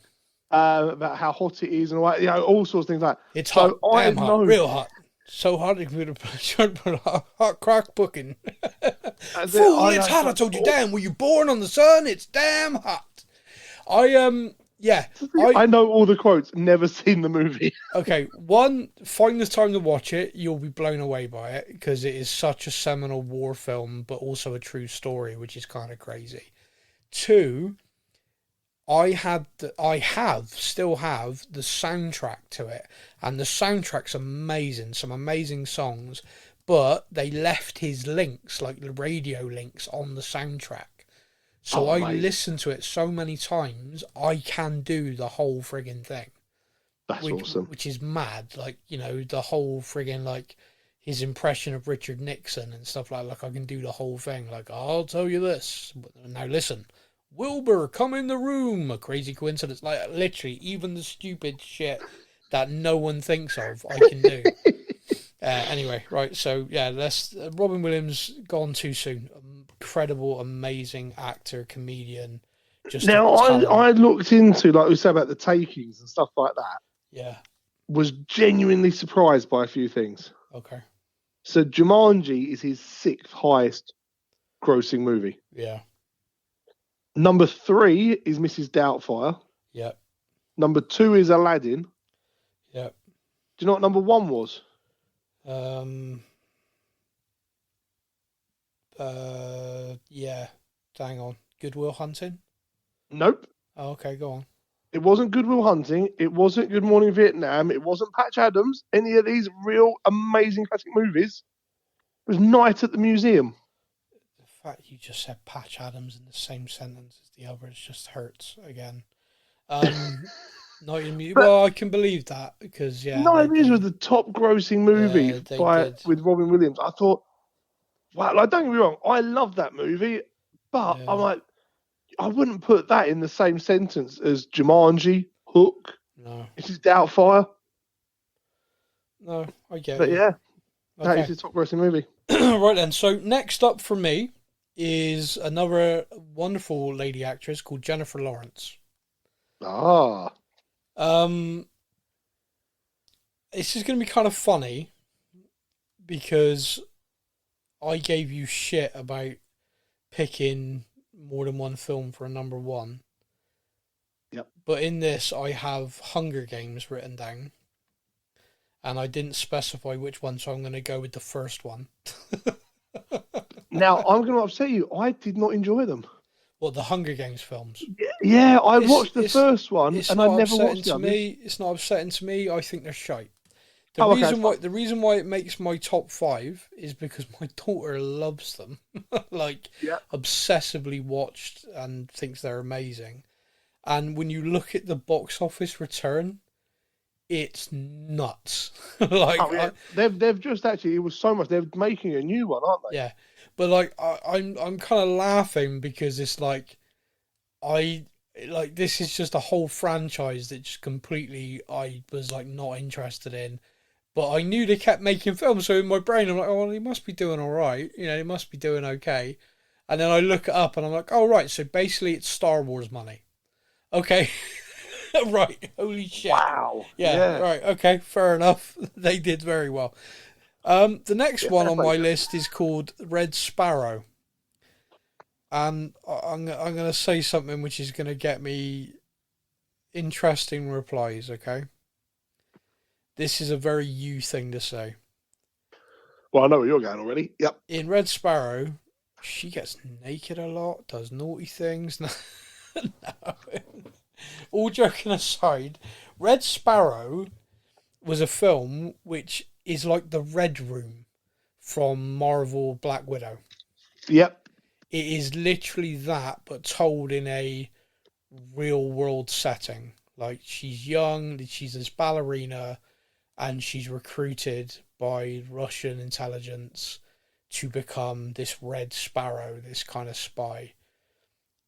About how hot it is and all that, all sorts of things like that. It's hot, damn hot, real hot. So hot it could put a hot crack booking. Fool, it's hot. I told you, damn. Were you born on the sun? It's damn hot. I know all the quotes. Never seen the movie. Okay, 1, find the time to watch it. You'll be blown away by it because it is such a seminal war film, but also a true story, which is kind of crazy. 2, still have the soundtrack to it, and the soundtrack's amazing, some amazing songs, but they left his links, like the radio links, on the soundtrack. So I listened to it so many times, I can do the whole friggin' thing. That's awesome. Which is mad, like, the whole friggin', like, his impression of Richard Nixon and stuff like I can do the whole thing. Like, I'll tell you this. Now listen. Wilbur, come in the room. A crazy coincidence. Like, literally, even the stupid shit that no one thinks of, I can do. Anyway, right, so, yeah, Robin Williams, gone too soon. Incredible, amazing actor, comedian. I looked into, like we said, about the takings and stuff like that. Yeah. Was genuinely surprised by a few things. Okay. So, Jumanji is his 6th highest grossing movie. Yeah. Number 3 is Mrs. Doubtfire. Yep. Number 2 is Aladdin. Yep. Do you know what number 1 was? Yeah. Hang on. Good Will Hunting? Nope. Oh, okay, go on. It wasn't Good Will Hunting. It wasn't Good Morning Vietnam. It wasn't Patch Adams. Any of these real amazing classic movies. It was Night at the Museum. The fact you just said Patch Adams in the same sentence as the others just hurts again. Well, I can believe that because Night at the Museum was the top grossing movie with Robin Williams. I thought, Well, like, don't get me wrong, I love that movie, but Yeah. I'm like, I wouldn't put that in the same sentence as Jumanji, Hook, No. Mrs. Doubtfire. No, I get But you. yeah, that is Okay. his top grossing movie. Right then. So next up for me is another wonderful lady actress called Jennifer Lawrence. Ah. Um, this is going to be kind of funny because I gave you shit about picking more than one film for a number one. Yep. But in this, I have Hunger Games written down. And I didn't specify which one, so I'm going to go with the first one. Now, I'm going to upset you. I did not enjoy them. Well, the Hunger Games films. Yeah, I watched the first one, It's and I not never upsetting watched the to others. me. It's not upsetting to me. I think they're shite. Okay, that's fine. The reason why it makes my top 5 is because my daughter loves them, like Yeah. obsessively watched and thinks they're amazing. And when you look at the box office return, it's nuts. Like Oh, yeah. They've just actually, it was so much. They're making a new one, aren't they? yeah, but like I'm kind of laughing because it's like this is just a whole franchise that just completely I was like not interested in. But I knew they kept making films, so in my brain I'm like, oh, well, he must be doing all right. You know, he must be doing okay. And then I look it up and I'm like, oh, right, so basically it's Star Wars money. Okay. Right, holy shit. Wow. Yeah, right, okay, fair enough. They did very well. The next one on my list is called Red Sparrow. And I'm going to say something which is going to get me interesting replies, okay? This is a very you thing to say. Well, I know where you're going already. Yep. In Red Sparrow, she gets naked a lot, does naughty things. No. All joking aside, Red Sparrow was a film which is like the Red Room from Marvel Black Widow. Yep. It is literally that, but told in a real world setting. Like, she's young, she's this ballerina, and she's recruited by Russian intelligence to become this Red Sparrow, this kind of spy.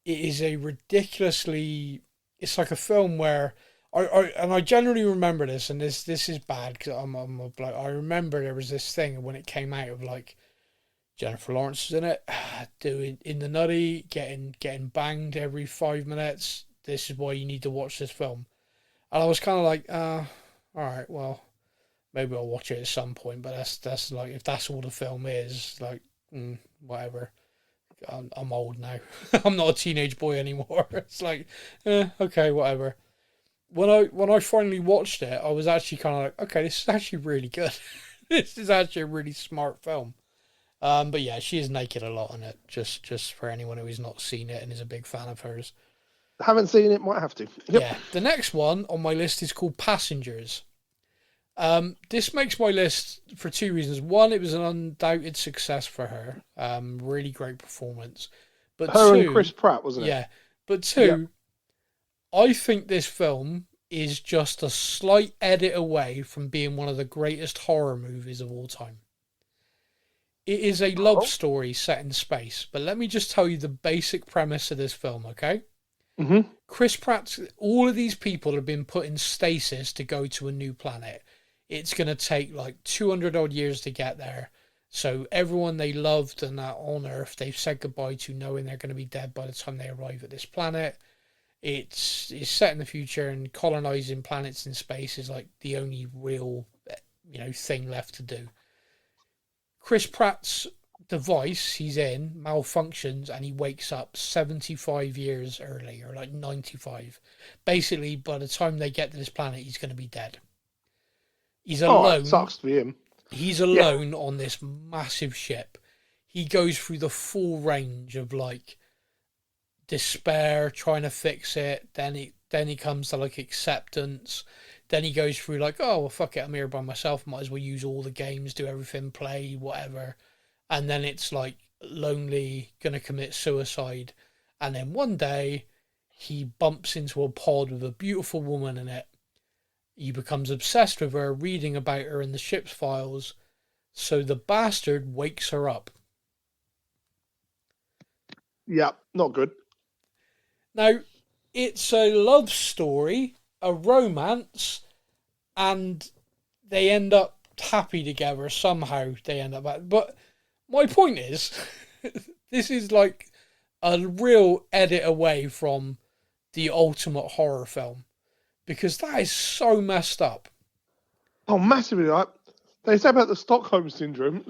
It is a ridiculously... It's like a film where... I generally remember this, and this is bad, because I remember there was this thing when it came out of, like, Jennifer Lawrence is in it, doing in the nutty, getting banged every 5 minutes. This is why you need to watch this film. And I was kind of like, all right, well, maybe I'll watch it at some point. But that's like, if that's all the film is, like, whatever. I'm old now. I'm not a teenage boy anymore. It's like, okay, whatever. When I finally watched it, I was actually kind of like, okay, this is actually really good. This is actually a really smart film. But yeah, she is naked a lot in it. Just for anyone who has not seen it and is a big fan of hers. Haven't seen it, might have to. Yep. Yeah. The next one on my list is called Passengers. This makes my list for 2 reasons. One, it was an undoubted success for her. Really great performance. But Her two, and Chris Pratt, wasn't it? Yeah. But two, I think this film is just a slight edit away from being one of the greatest horror movies of all time. It is a love story set in space, but let me just tell you the basic premise of this film, okay? Mm-hmm. Chris Pratt, all of these people have been put in stasis to go to a new planet. It's going to take like 200 odd years to get there. So everyone they loved and that on Earth, they've said goodbye to, knowing they're going to be dead by the time they arrive at this planet. It's set in the future, and colonizing planets in space is like the only real, thing left to do. Chris Pratt's device he's in malfunctions, and he wakes up 75 years early, or like 95. Basically, by the time they get to this planet, he's going to be dead. He's alone. Sucks to be him. He's alone on this massive ship. He goes through the full range of like despair, trying to fix it. Then he comes to like acceptance. Then he goes through like, oh well, fuck it, I'm here by myself. Might as well use all the games, do everything, play whatever. And then it's like lonely, gonna commit suicide. And then one day he bumps into a pod with a beautiful woman in it. He becomes obsessed with her, reading about her in the ship's files. So the bastard wakes her up. Yeah, not good. Now, it's a love story, a romance, and they end up happy together somehow. They end up, but my point is, this is like a real edit away from the ultimate horror film because that is so messed up. Oh, massively! Like they say about the Stockholm syndrome.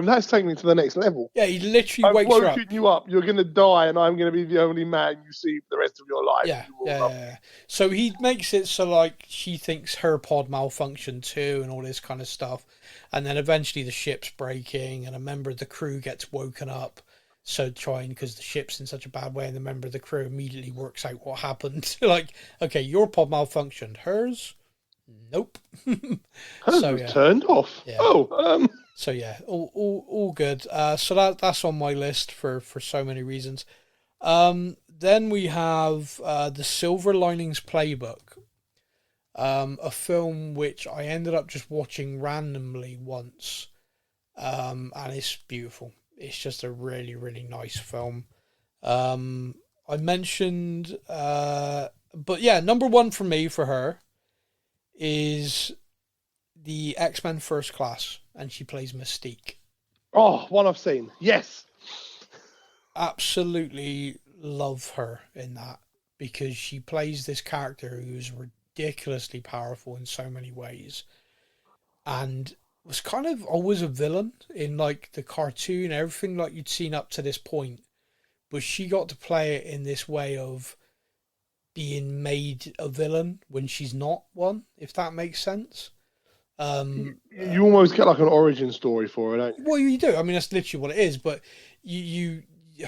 That's taking me to the next level. Yeah, he literally I've wakes her up. woken you up. You're going to die, and I'm going to be the only man you see for the rest of your life. Yeah. So he makes it so like she thinks her pod malfunctioned too, and all this kind of stuff, and then eventually the ship's breaking, and a member of the crew gets woken up. So trying because the ship's in such a bad way, and the member of the crew immediately works out what happened. Like, okay, your pod malfunctioned. Hers, nope. Hers was turned off. Yeah. Oh, So yeah, all good. So that's on my list for so many reasons. Then we have the Silver Linings Playbook, a film which I ended up just watching randomly once, and it's beautiful. It's just a really, really nice film. I mentioned, but yeah, number one for me for her is the X-Men First Class, and she plays Mystique. Oh, one I've seen. Yes. Absolutely love her in that because she plays this character who's ridiculously powerful in so many ways and was kind of always a villain in like the cartoon, everything like you'd seen up to this point. But she got to play it in this way of being made a villain when she's not one, if that makes sense. You almost get like an origin story for her, don't you? Well, you do. I mean, that's literally what it is. But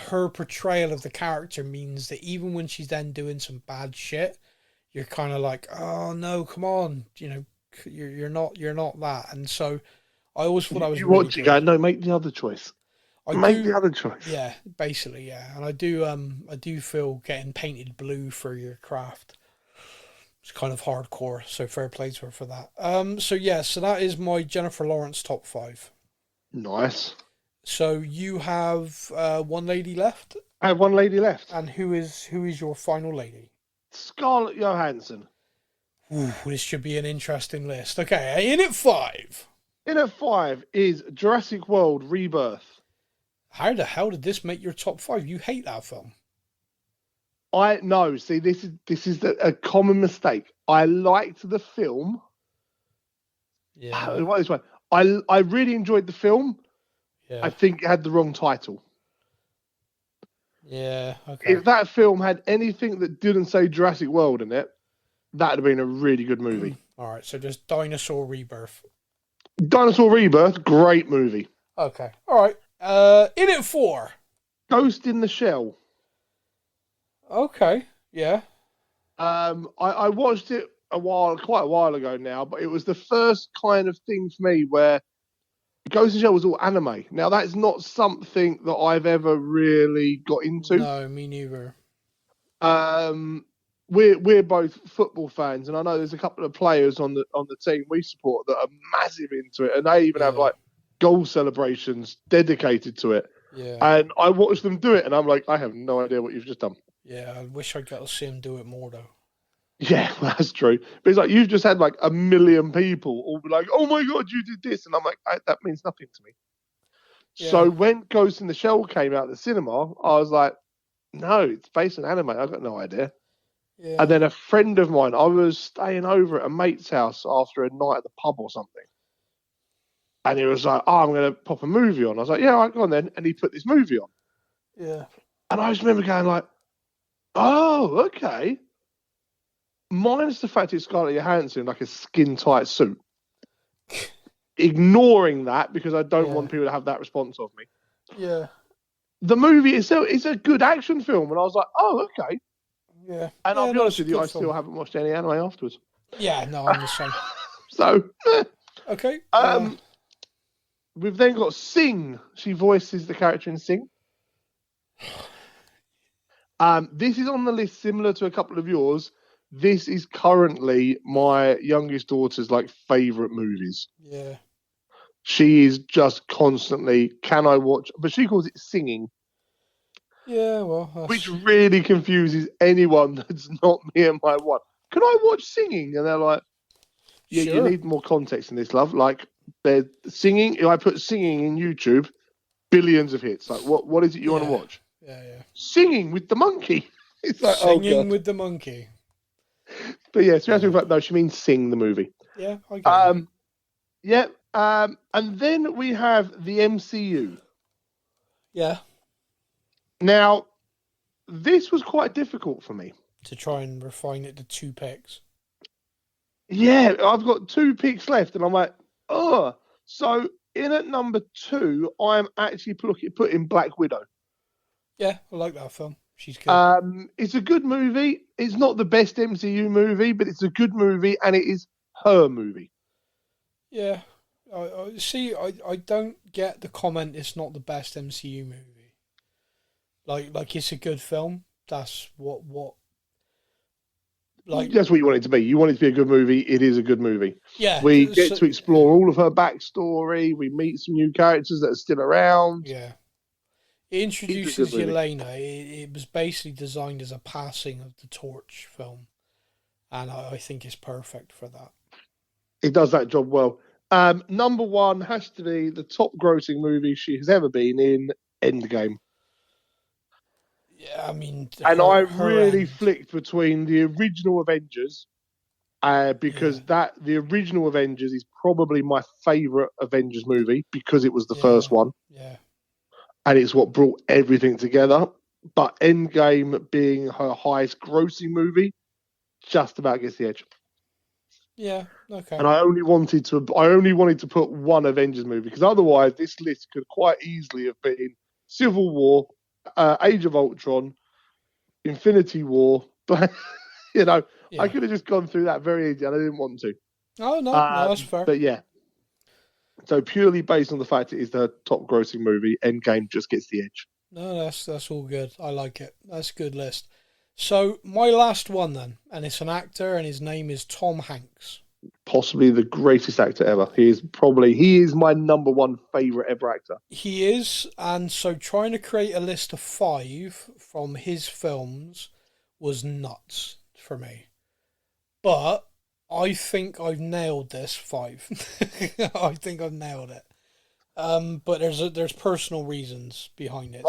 her portrayal of the character means that even when she's then doing some bad shit, you're kind of like, oh no, come on, you're not that. And so I always thought I was. You really watch it, go, no, make the other choice. The other choice. Yeah, basically, yeah. And I do feel getting painted blue for your craft. It's kind of hardcore, so fair play to her for that. So that is my Jennifer Lawrence top 5. Nice. So you have one lady left? I have one lady left. And who is your final lady? Scarlett Johansson. Ooh, this should be an interesting list. Okay, in at 5. In at 5 is Jurassic World Rebirth. How the hell did this make your top 5? You hate that film. I know. See, this is a common mistake. I liked the film. Yeah. This way. I really enjoyed the film. Yeah. I think it had the wrong title. Yeah. Okay. If that film had anything that didn't say Jurassic World in it, that'd have been a really good movie. All right. So just Dinosaur Rebirth. Dinosaur Rebirth, great movie. Okay. All right. In at 4. Ghost in the Shell. Okay. Yeah. I watched it quite a while ago now, but it was the first kind of thing for me where Ghost in the Shell was all anime. Now that's not something that I've ever really got into. No, me neither. We're both football fans, and I know there's a couple of players on the team we support that are massive into it, and they even have like goal celebrations dedicated to it. Yeah. And I watched them do it, and I'm like, I have no idea what you've just done. Yeah, I wish I got to see him do it more though. Yeah, that's true. But it's like you've just had like 1 million people all be like, "Oh my god, you did this," and I'm like, that means nothing to me. Yeah. So when Ghost in the Shell came out at the cinema, I was like, "No, it's based on anime. I got no idea." Yeah. And then a friend of mine, I was staying over at a mate's house after a night at the pub or something, and he was like, "Oh, I'm going to pop a movie on." I was like, "Yeah, all right, go on then." And he put this movie on. Yeah. And I just remember going like, "Oh, okay." Minus the fact it's Scarlett Johansson in like a skin-tight suit. Ignoring that because I don't want people to have that response of me. Yeah. The movie itself is a good action film, and I was like, "Oh, okay." Yeah. And I'll be honest with you, I still haven't watched any anime afterwards. Yeah, no, I'm the same. So. Okay. We've then got Sing. She voices the character in Sing. This is on the list similar to a couple of yours. This is currently my youngest daughter's like favorite movies. Yeah. She is just constantly, can I watch? But she calls it singing. Yeah, well, which really confuses anyone that's not me and my wife. Can I watch singing? And they're like, yeah, you sure. need more context in this, love. Like, they're singing. If I put singing in YouTube, billions of hits. Like, what is it you want to watch? Yeah. Singing with the monkey. It's like, oh Singing god. with the monkey. But yeah, so no, she means sing the movie. Yeah, I get it. Yeah. And then we have the MCU. Yeah. Now, this was quite difficult for me. To try and refine it to 2 picks. Yeah, I've got 2 picks left, and I'm like, oh. So in at number 2, I'm actually putting Black Widow. Yeah, I like that film. She's good. It's a good movie. It's not the best MCU movie, but it's a good movie, and it is her movie. Yeah. I don't get the comment it's not the best MCU movie. Like it's a good film. That's what that's what you want it to be. You want it to be a good movie. It is a good movie. Yeah. We get to explore all of her backstory. We meet some new characters that are still around. Yeah. It introduces Yelena. It was basically designed as a passing of the torch film. And I think it's perfect for that. It does that job well. Number 1 has to be the top grossing movie she has ever been in, Endgame. Yeah, I mean... I really flicked between the original Avengers, because the original Avengers is probably my favourite Avengers movie, because it was the first one. Yeah. And it's what brought everything together. But Endgame being her highest grossing movie, just about gets the edge. Yeah, okay. And I only wanted to put one Avengers movie, because otherwise this list could quite easily have been Civil War, Age of Ultron, Infinity War. But I could have just gone through that very easy, and I didn't want to. Oh no, that's fair. But yeah, so purely based on the fact it is the top grossing movie, Endgame just gets the edge. No, that's all good. I like it. That's a good list. So my last one then, and it's an actor, and his name is Tom Hanks. Possibly the greatest actor ever. He is my number 1 favorite ever actor. He is, and so trying to create a list of 5 from his films was nuts for me. But I think I've nailed this 5. I think I've nailed it. But there's personal reasons behind it.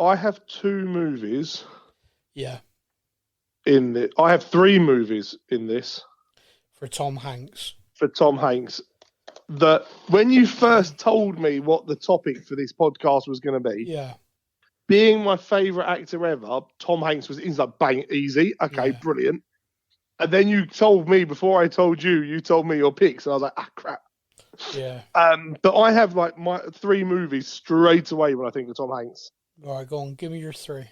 I have 2 movies. Yeah. I have 3 movies in this. For Tom Hanks. That when you first told me what the topic for this podcast was going to be, being my favourite actor ever, Tom Hanks he's like, bang, easy. Okay, brilliant. And then you told me, before I told you, you told me your picks, and I was like, crap. Yeah. But I have like my 3 movies straight away when I think of Tom Hanks. All right, go on. Give me your 3.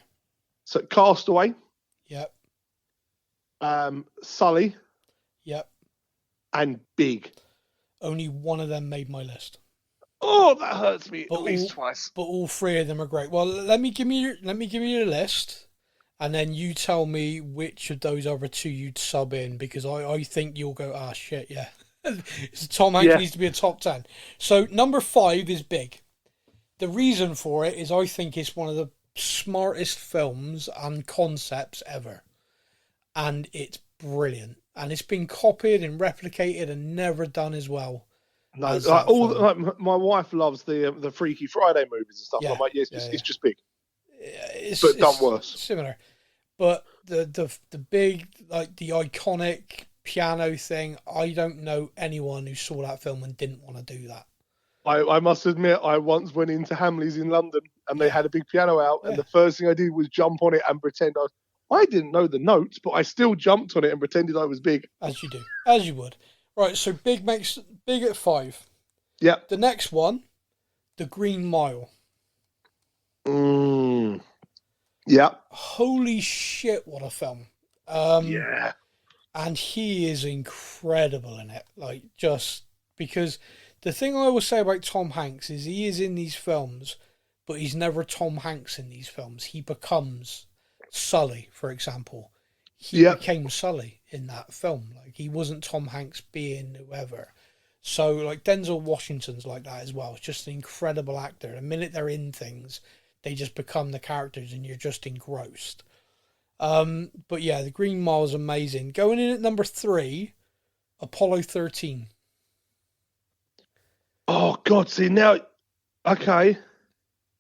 So Castaway. Yep. Sully. Yep. And Big. Only one of them made my list. Oh, that hurts me at least twice. But all 3 of them are great. Well, let me give you your list, and then you tell me which of those other 2 you'd sub in, because I think you'll go, shit, yeah. Tom Hanks needs to be a top 10. So number 5 is Big. The reason for it is I think it's one of the smartest films and concepts ever, and it's brilliant. And it's been copied and replicated and never done as well. No, my wife loves the Freaky Friday movies and stuff. I'm like, it's just Big, but done worse. Similar, but the big, like the iconic piano thing. I don't know anyone who saw that film and didn't want to do that. I must admit, I once went into Hamleys in London, and they had a big piano out, and the first thing I did was jump on it and pretend I didn't know the notes, but I still jumped on it and pretended I was Big. As you do. As you would. Right, so Big at 5. Yeah. The next one, The Green Mile. Yeah. Holy shit, what a film. Yeah. And he is incredible in it. Like, just because the thing I always say about Tom Hanks is he is in these films, but he's never Tom Hanks in these films. He becomes Sully, for example. He became Sully in that film. Like, he wasn't Tom Hanks being whoever. So, like, Denzel Washington's like that as well. It's just an incredible actor. The minute they're in things, they just become the characters and you're just engrossed. But yeah, the Green Mile is amazing. Going in at number 3, Apollo 13. Oh God! See now, okay.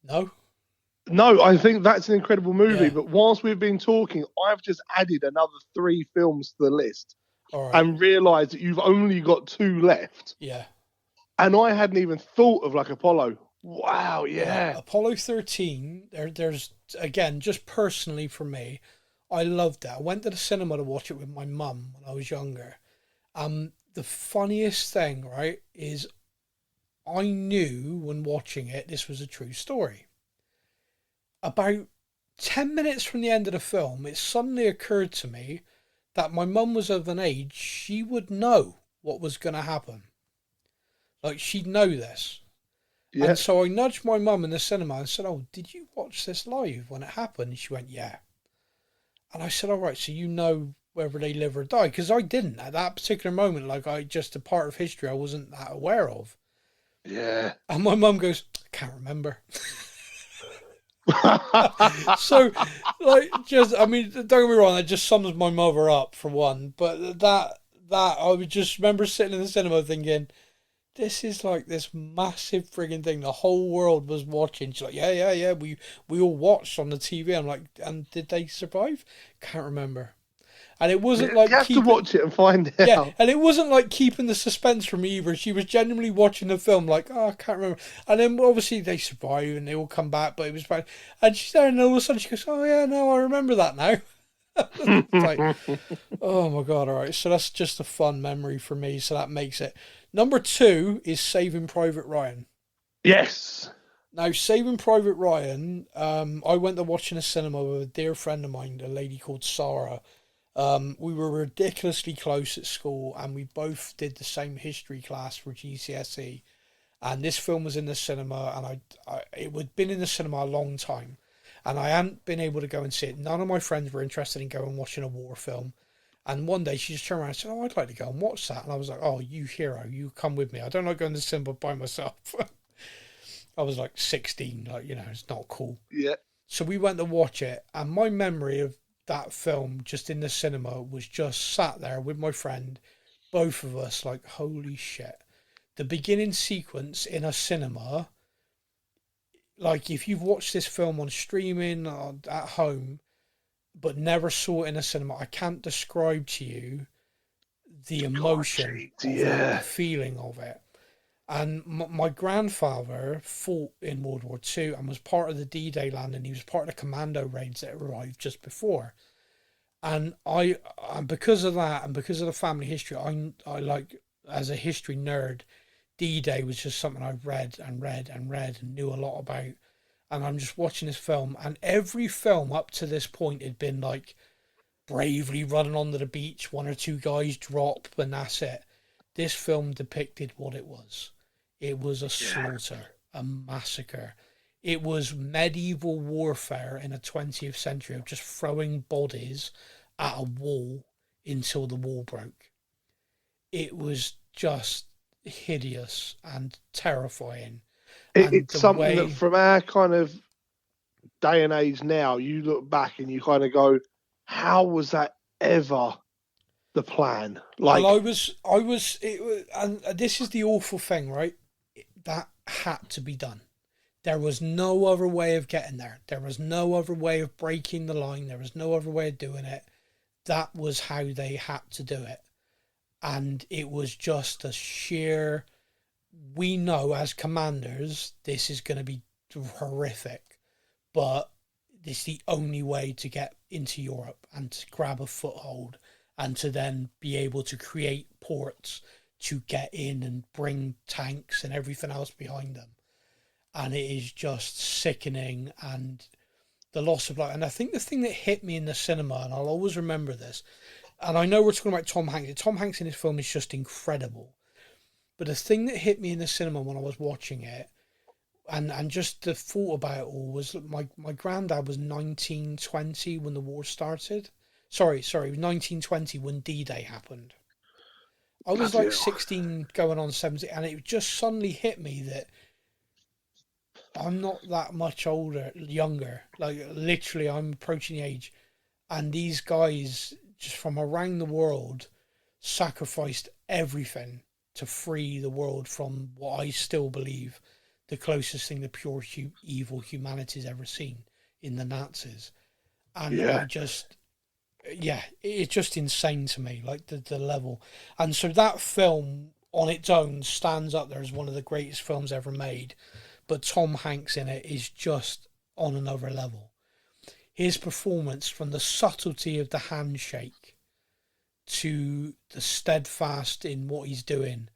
No, I think that's an incredible movie. Yeah. But whilst we've been talking, I've just added another 3 films to the list all right. and realised that you've only got 2 left. Yeah. And I hadn't even thought of like Apollo. Wow, yeah. Apollo 13, there's, again, just personally for me, I loved that. I went to the cinema to watch it with my mum when I was younger. The funniest thing, right, is I knew when watching it, this was a true story. About 10 minutes from the end of the film, it suddenly occurred to me that my mum was of an age, she would know what was going to happen. Like, she'd know this. Yeah. And so I nudged my mum in the cinema and said, "Oh, did you watch this live when it happened?" And she went, "Yeah." And I said, "All right, so you know whether they live or die?" Because I didn't at that particular moment. Like, just a part of history I wasn't that aware of. Yeah. And my mum goes, "I can't remember." So, like, I mean, don't get me wrong, that just sums my mother up for one. But that I would just remember sitting in the cinema thinking, this is like this massive frigging thing. The whole world was watching. She's like, yeah. We all watched on the TV. I'm like, and did they survive? Can't remember. And it wasn't like you have to watch it and find out. Yeah, and it wasn't like keeping the suspense from me either. She was genuinely watching the film, like, oh, I can't remember. And then obviously they survive and they all come back, but it was bad. And she's there, and all of a sudden she goes, "Oh yeah, no, I remember that now." It's like, oh my God! All right, so that's just a fun memory for me. So that makes it number 2 is Saving Private Ryan. Yes. Now, Saving Private Ryan, I went to watch in a cinema with a dear friend of mine, a lady called Sarah. We were ridiculously close at school, and we both did the same history class for GCSE. And this film was in the cinema, and it had been in the cinema a long time, and I hadn't been able to go and see it. None of my friends were interested in going and watching a war film. And one day she just turned around and said, "Oh, I'd like to go and watch that." And I was like, "Oh, you hero, you come with me. I don't like going to the cinema by myself." I was like 16, like, it's not cool. Yeah. So we went to watch it, and my memory of that film just in the cinema was just sat there with my friend, both of us like, holy shit. The beginning sequence in a cinema, like if you've watched this film on streaming or at home but never saw it in a cinema, I can't describe to you the emotion, the feeling of it. And my grandfather fought in World War II and was part of the D-Day landing. He was part of the commando raids that arrived just before. And because of that, and because of the family history, I like, as a history nerd, D-Day was just something I read and knew a lot about. And I'm just watching this film, and every film up to this point had been like bravely running onto the beach, 1 or 2 guys drop, and that's it. This film depicted what it was. It was a slaughter, a massacre. It was medieval warfare in the 20th century of just throwing bodies at a wall until the wall broke. It was just hideous and terrifying. It's something that from our kind of day and age now, you look back and you kind of go, how was that ever the plan? Like, well, and this is the awful thing, right? That had to be done. There was no other way of getting there. There was no other way of breaking the line. There was no other way of doing it. That was how they had to do it. And it was just a sheer, we know as commanders, this is going to be horrific, but it's the only way to get into Europe and to grab a foothold and to then be able to create ports to get in and bring tanks and everything else behind them. And it is just sickening, and the loss of life. And I think the thing that hit me in the cinema, and I'll always remember this, and I know we're talking about Tom Hanks. Tom Hanks in this film is just incredible. But the thing that hit me in the cinema when I was watching it, and just the thought about it all, was that my granddad was 1920 when the war started. Sorry, 1920 when D-Day happened. I was like 16 going on 17, and it just suddenly hit me that I'm not that much younger. Like, literally, I'm approaching the age. And these guys, just from around the world, sacrificed everything to free the world from what I still believe the closest thing to pure evil humanity's ever seen in the Nazis. And Yeah. it's just insane to me, like the level. And so that film on its own stands up there as one of the greatest films ever made. But Tom Hanks in it is just on another level. His performance, from the subtlety of the handshake to the steadfast in what he's doing,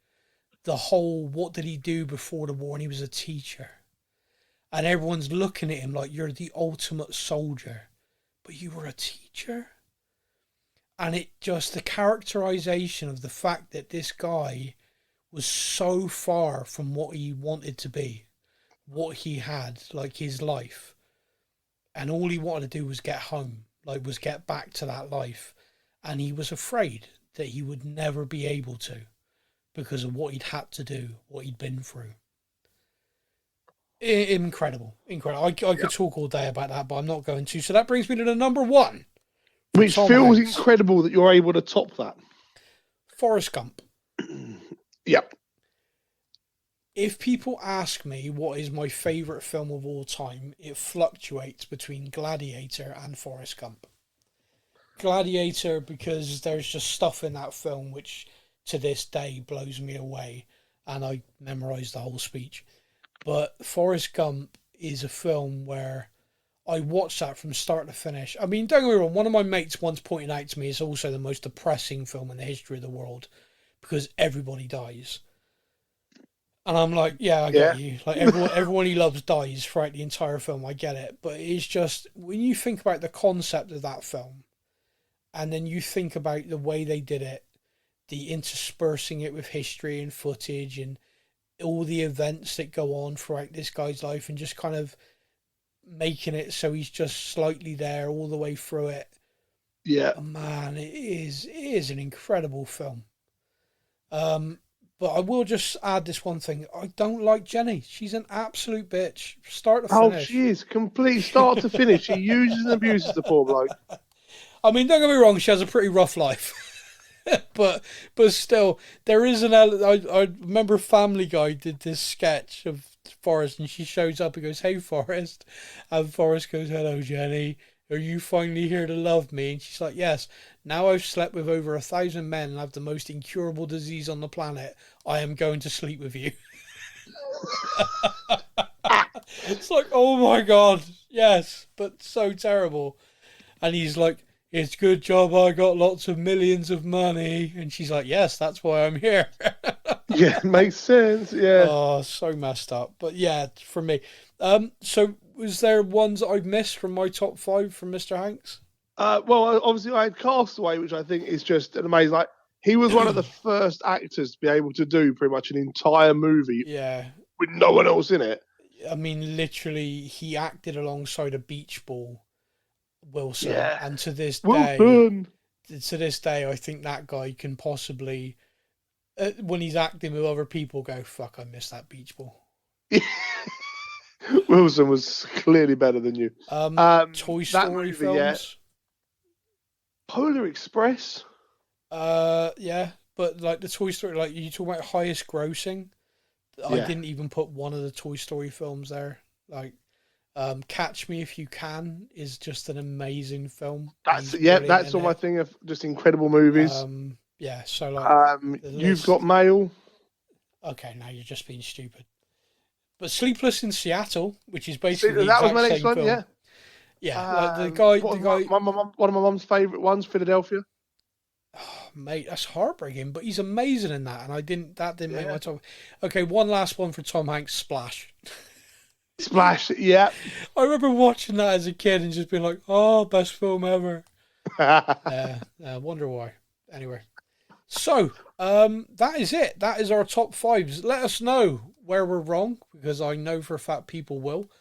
the whole, what did he do before the war? And he was a teacher. And everyone's looking at him like, you're the ultimate soldier, but you were a teacher? And it just, the characterization of the fact that this guy was so far from what he wanted to be, what he had, like his life, and all he wanted to do was get home, like was get back to that life. And he was afraid that he would never be able to because of what he'd had to do, what he'd been through. Incredible. I could talk all day about that, but I'm not going to. So that brings me to the number one. Which Tom feels Hanks. incredible that you're able to top that. Forrest Gump. Yep. If people ask me what is my favourite film of all time, it fluctuates between Gladiator and Forrest Gump. Gladiator, because there's just stuff in that film which to this day blows me away, and I memorised the whole speech. But Forrest Gump is a film where I watched that from start to finish. I mean, don't get me wrong, one of my mates once pointed out to me it's also the most depressing film in the history of the world because everybody dies. And I'm like, yeah, I get you. Like, everyone he loves dies throughout the entire film. I get it. But it's just, when you think about the concept of that film, and then you think about the way they did it, the interspersing it with history and footage and all the events that go on throughout this guy's life, and just kind of making it so he's just slightly there all the way through it. Yeah. Man, it is an incredible film. But I will just add this one thing. I don't like Jenny. She's an absolute bitch. Start to finish. Oh, she is. Complete start to finish. She uses and abuses the poor bloke. I mean, don't get me wrong. She has a pretty rough life. but still, there is an element. I remember Family Guy did this sketch of Forrest, and she shows up and goes, "Hey, Forrest." And Forrest goes, "Hello, Jenny. Are you finally here to love me?" And she's like, "Yes. Now I've slept with over 1,000 men and have the most incurable disease on the planet. I am going to sleep with you." It's like, oh my God, yes, but so terrible. And he's like, "It's a good job I got lots of millions of money." And she's like, "Yes, that's why I'm here." Yeah, makes sense. Yeah. Oh, so messed up. But yeah, for me. So was there ones that I've missed from my top 5 from Mr. Hanks? Well, obviously I had Castaway, which I think is just an amazing. Like, he was one of the first actors to be able to do pretty much an entire movie with no one else in it. I mean, literally, he acted alongside a beach ball, Wilson. Yeah. And to this day, I think that guy can possibly, when he's acting with other people, go, "Fuck, I missed that beach ball." Wilson was clearly better than you. Toy Story films. Yeah. Polar Express. Yeah, but like the Toy Story, like you talk about highest grossing. I didn't even put one of the Toy Story films there. Like, Catch Me If You Can is just an amazing film. That's on my thing of just incredible movies. So like, You've Got Mail. Okay, now you're just being stupid. But Sleepless in Seattle, which is basically that was my next same one. film. Like the guy. One of my mum's favourite ones, Philadelphia. Oh, mate, that's heartbreaking. But he's amazing in that, and that didn't make my top. Okay, one last one for Tom Hanks. Splash. Splash, yeah. I remember watching that as a kid and just being like, "Oh, best film ever." Wonder why. Anyway, so that is it. That is our top 5s. Let us know where we're wrong, because I know for a fact people will.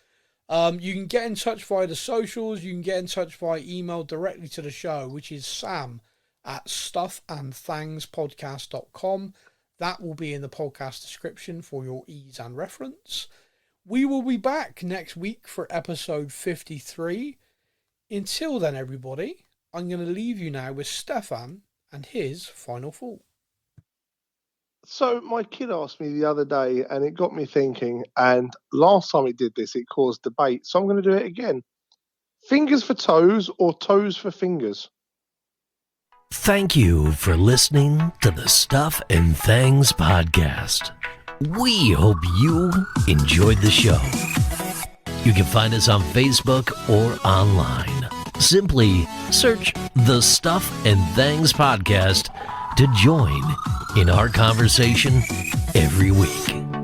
You can get in touch via the socials. You can get in touch via email directly to the show, which is sam@stuffandthangspodcast.com. That will be in the podcast description for your ease and reference. We will be back next week for episode 53. Until then, everybody, I'm going to leave you now with Stefan and his final thought. So my kid asked me the other day, and it got me thinking, and last time he did this, it caused debate, so I'm going to do it again. Fingers for toes or toes for fingers? Thank you for listening to the Stuff and Things podcast. We hope you enjoyed the show. You can find us on Facebook or online. Simply search the Stuff and Things podcast to join in our conversation every week.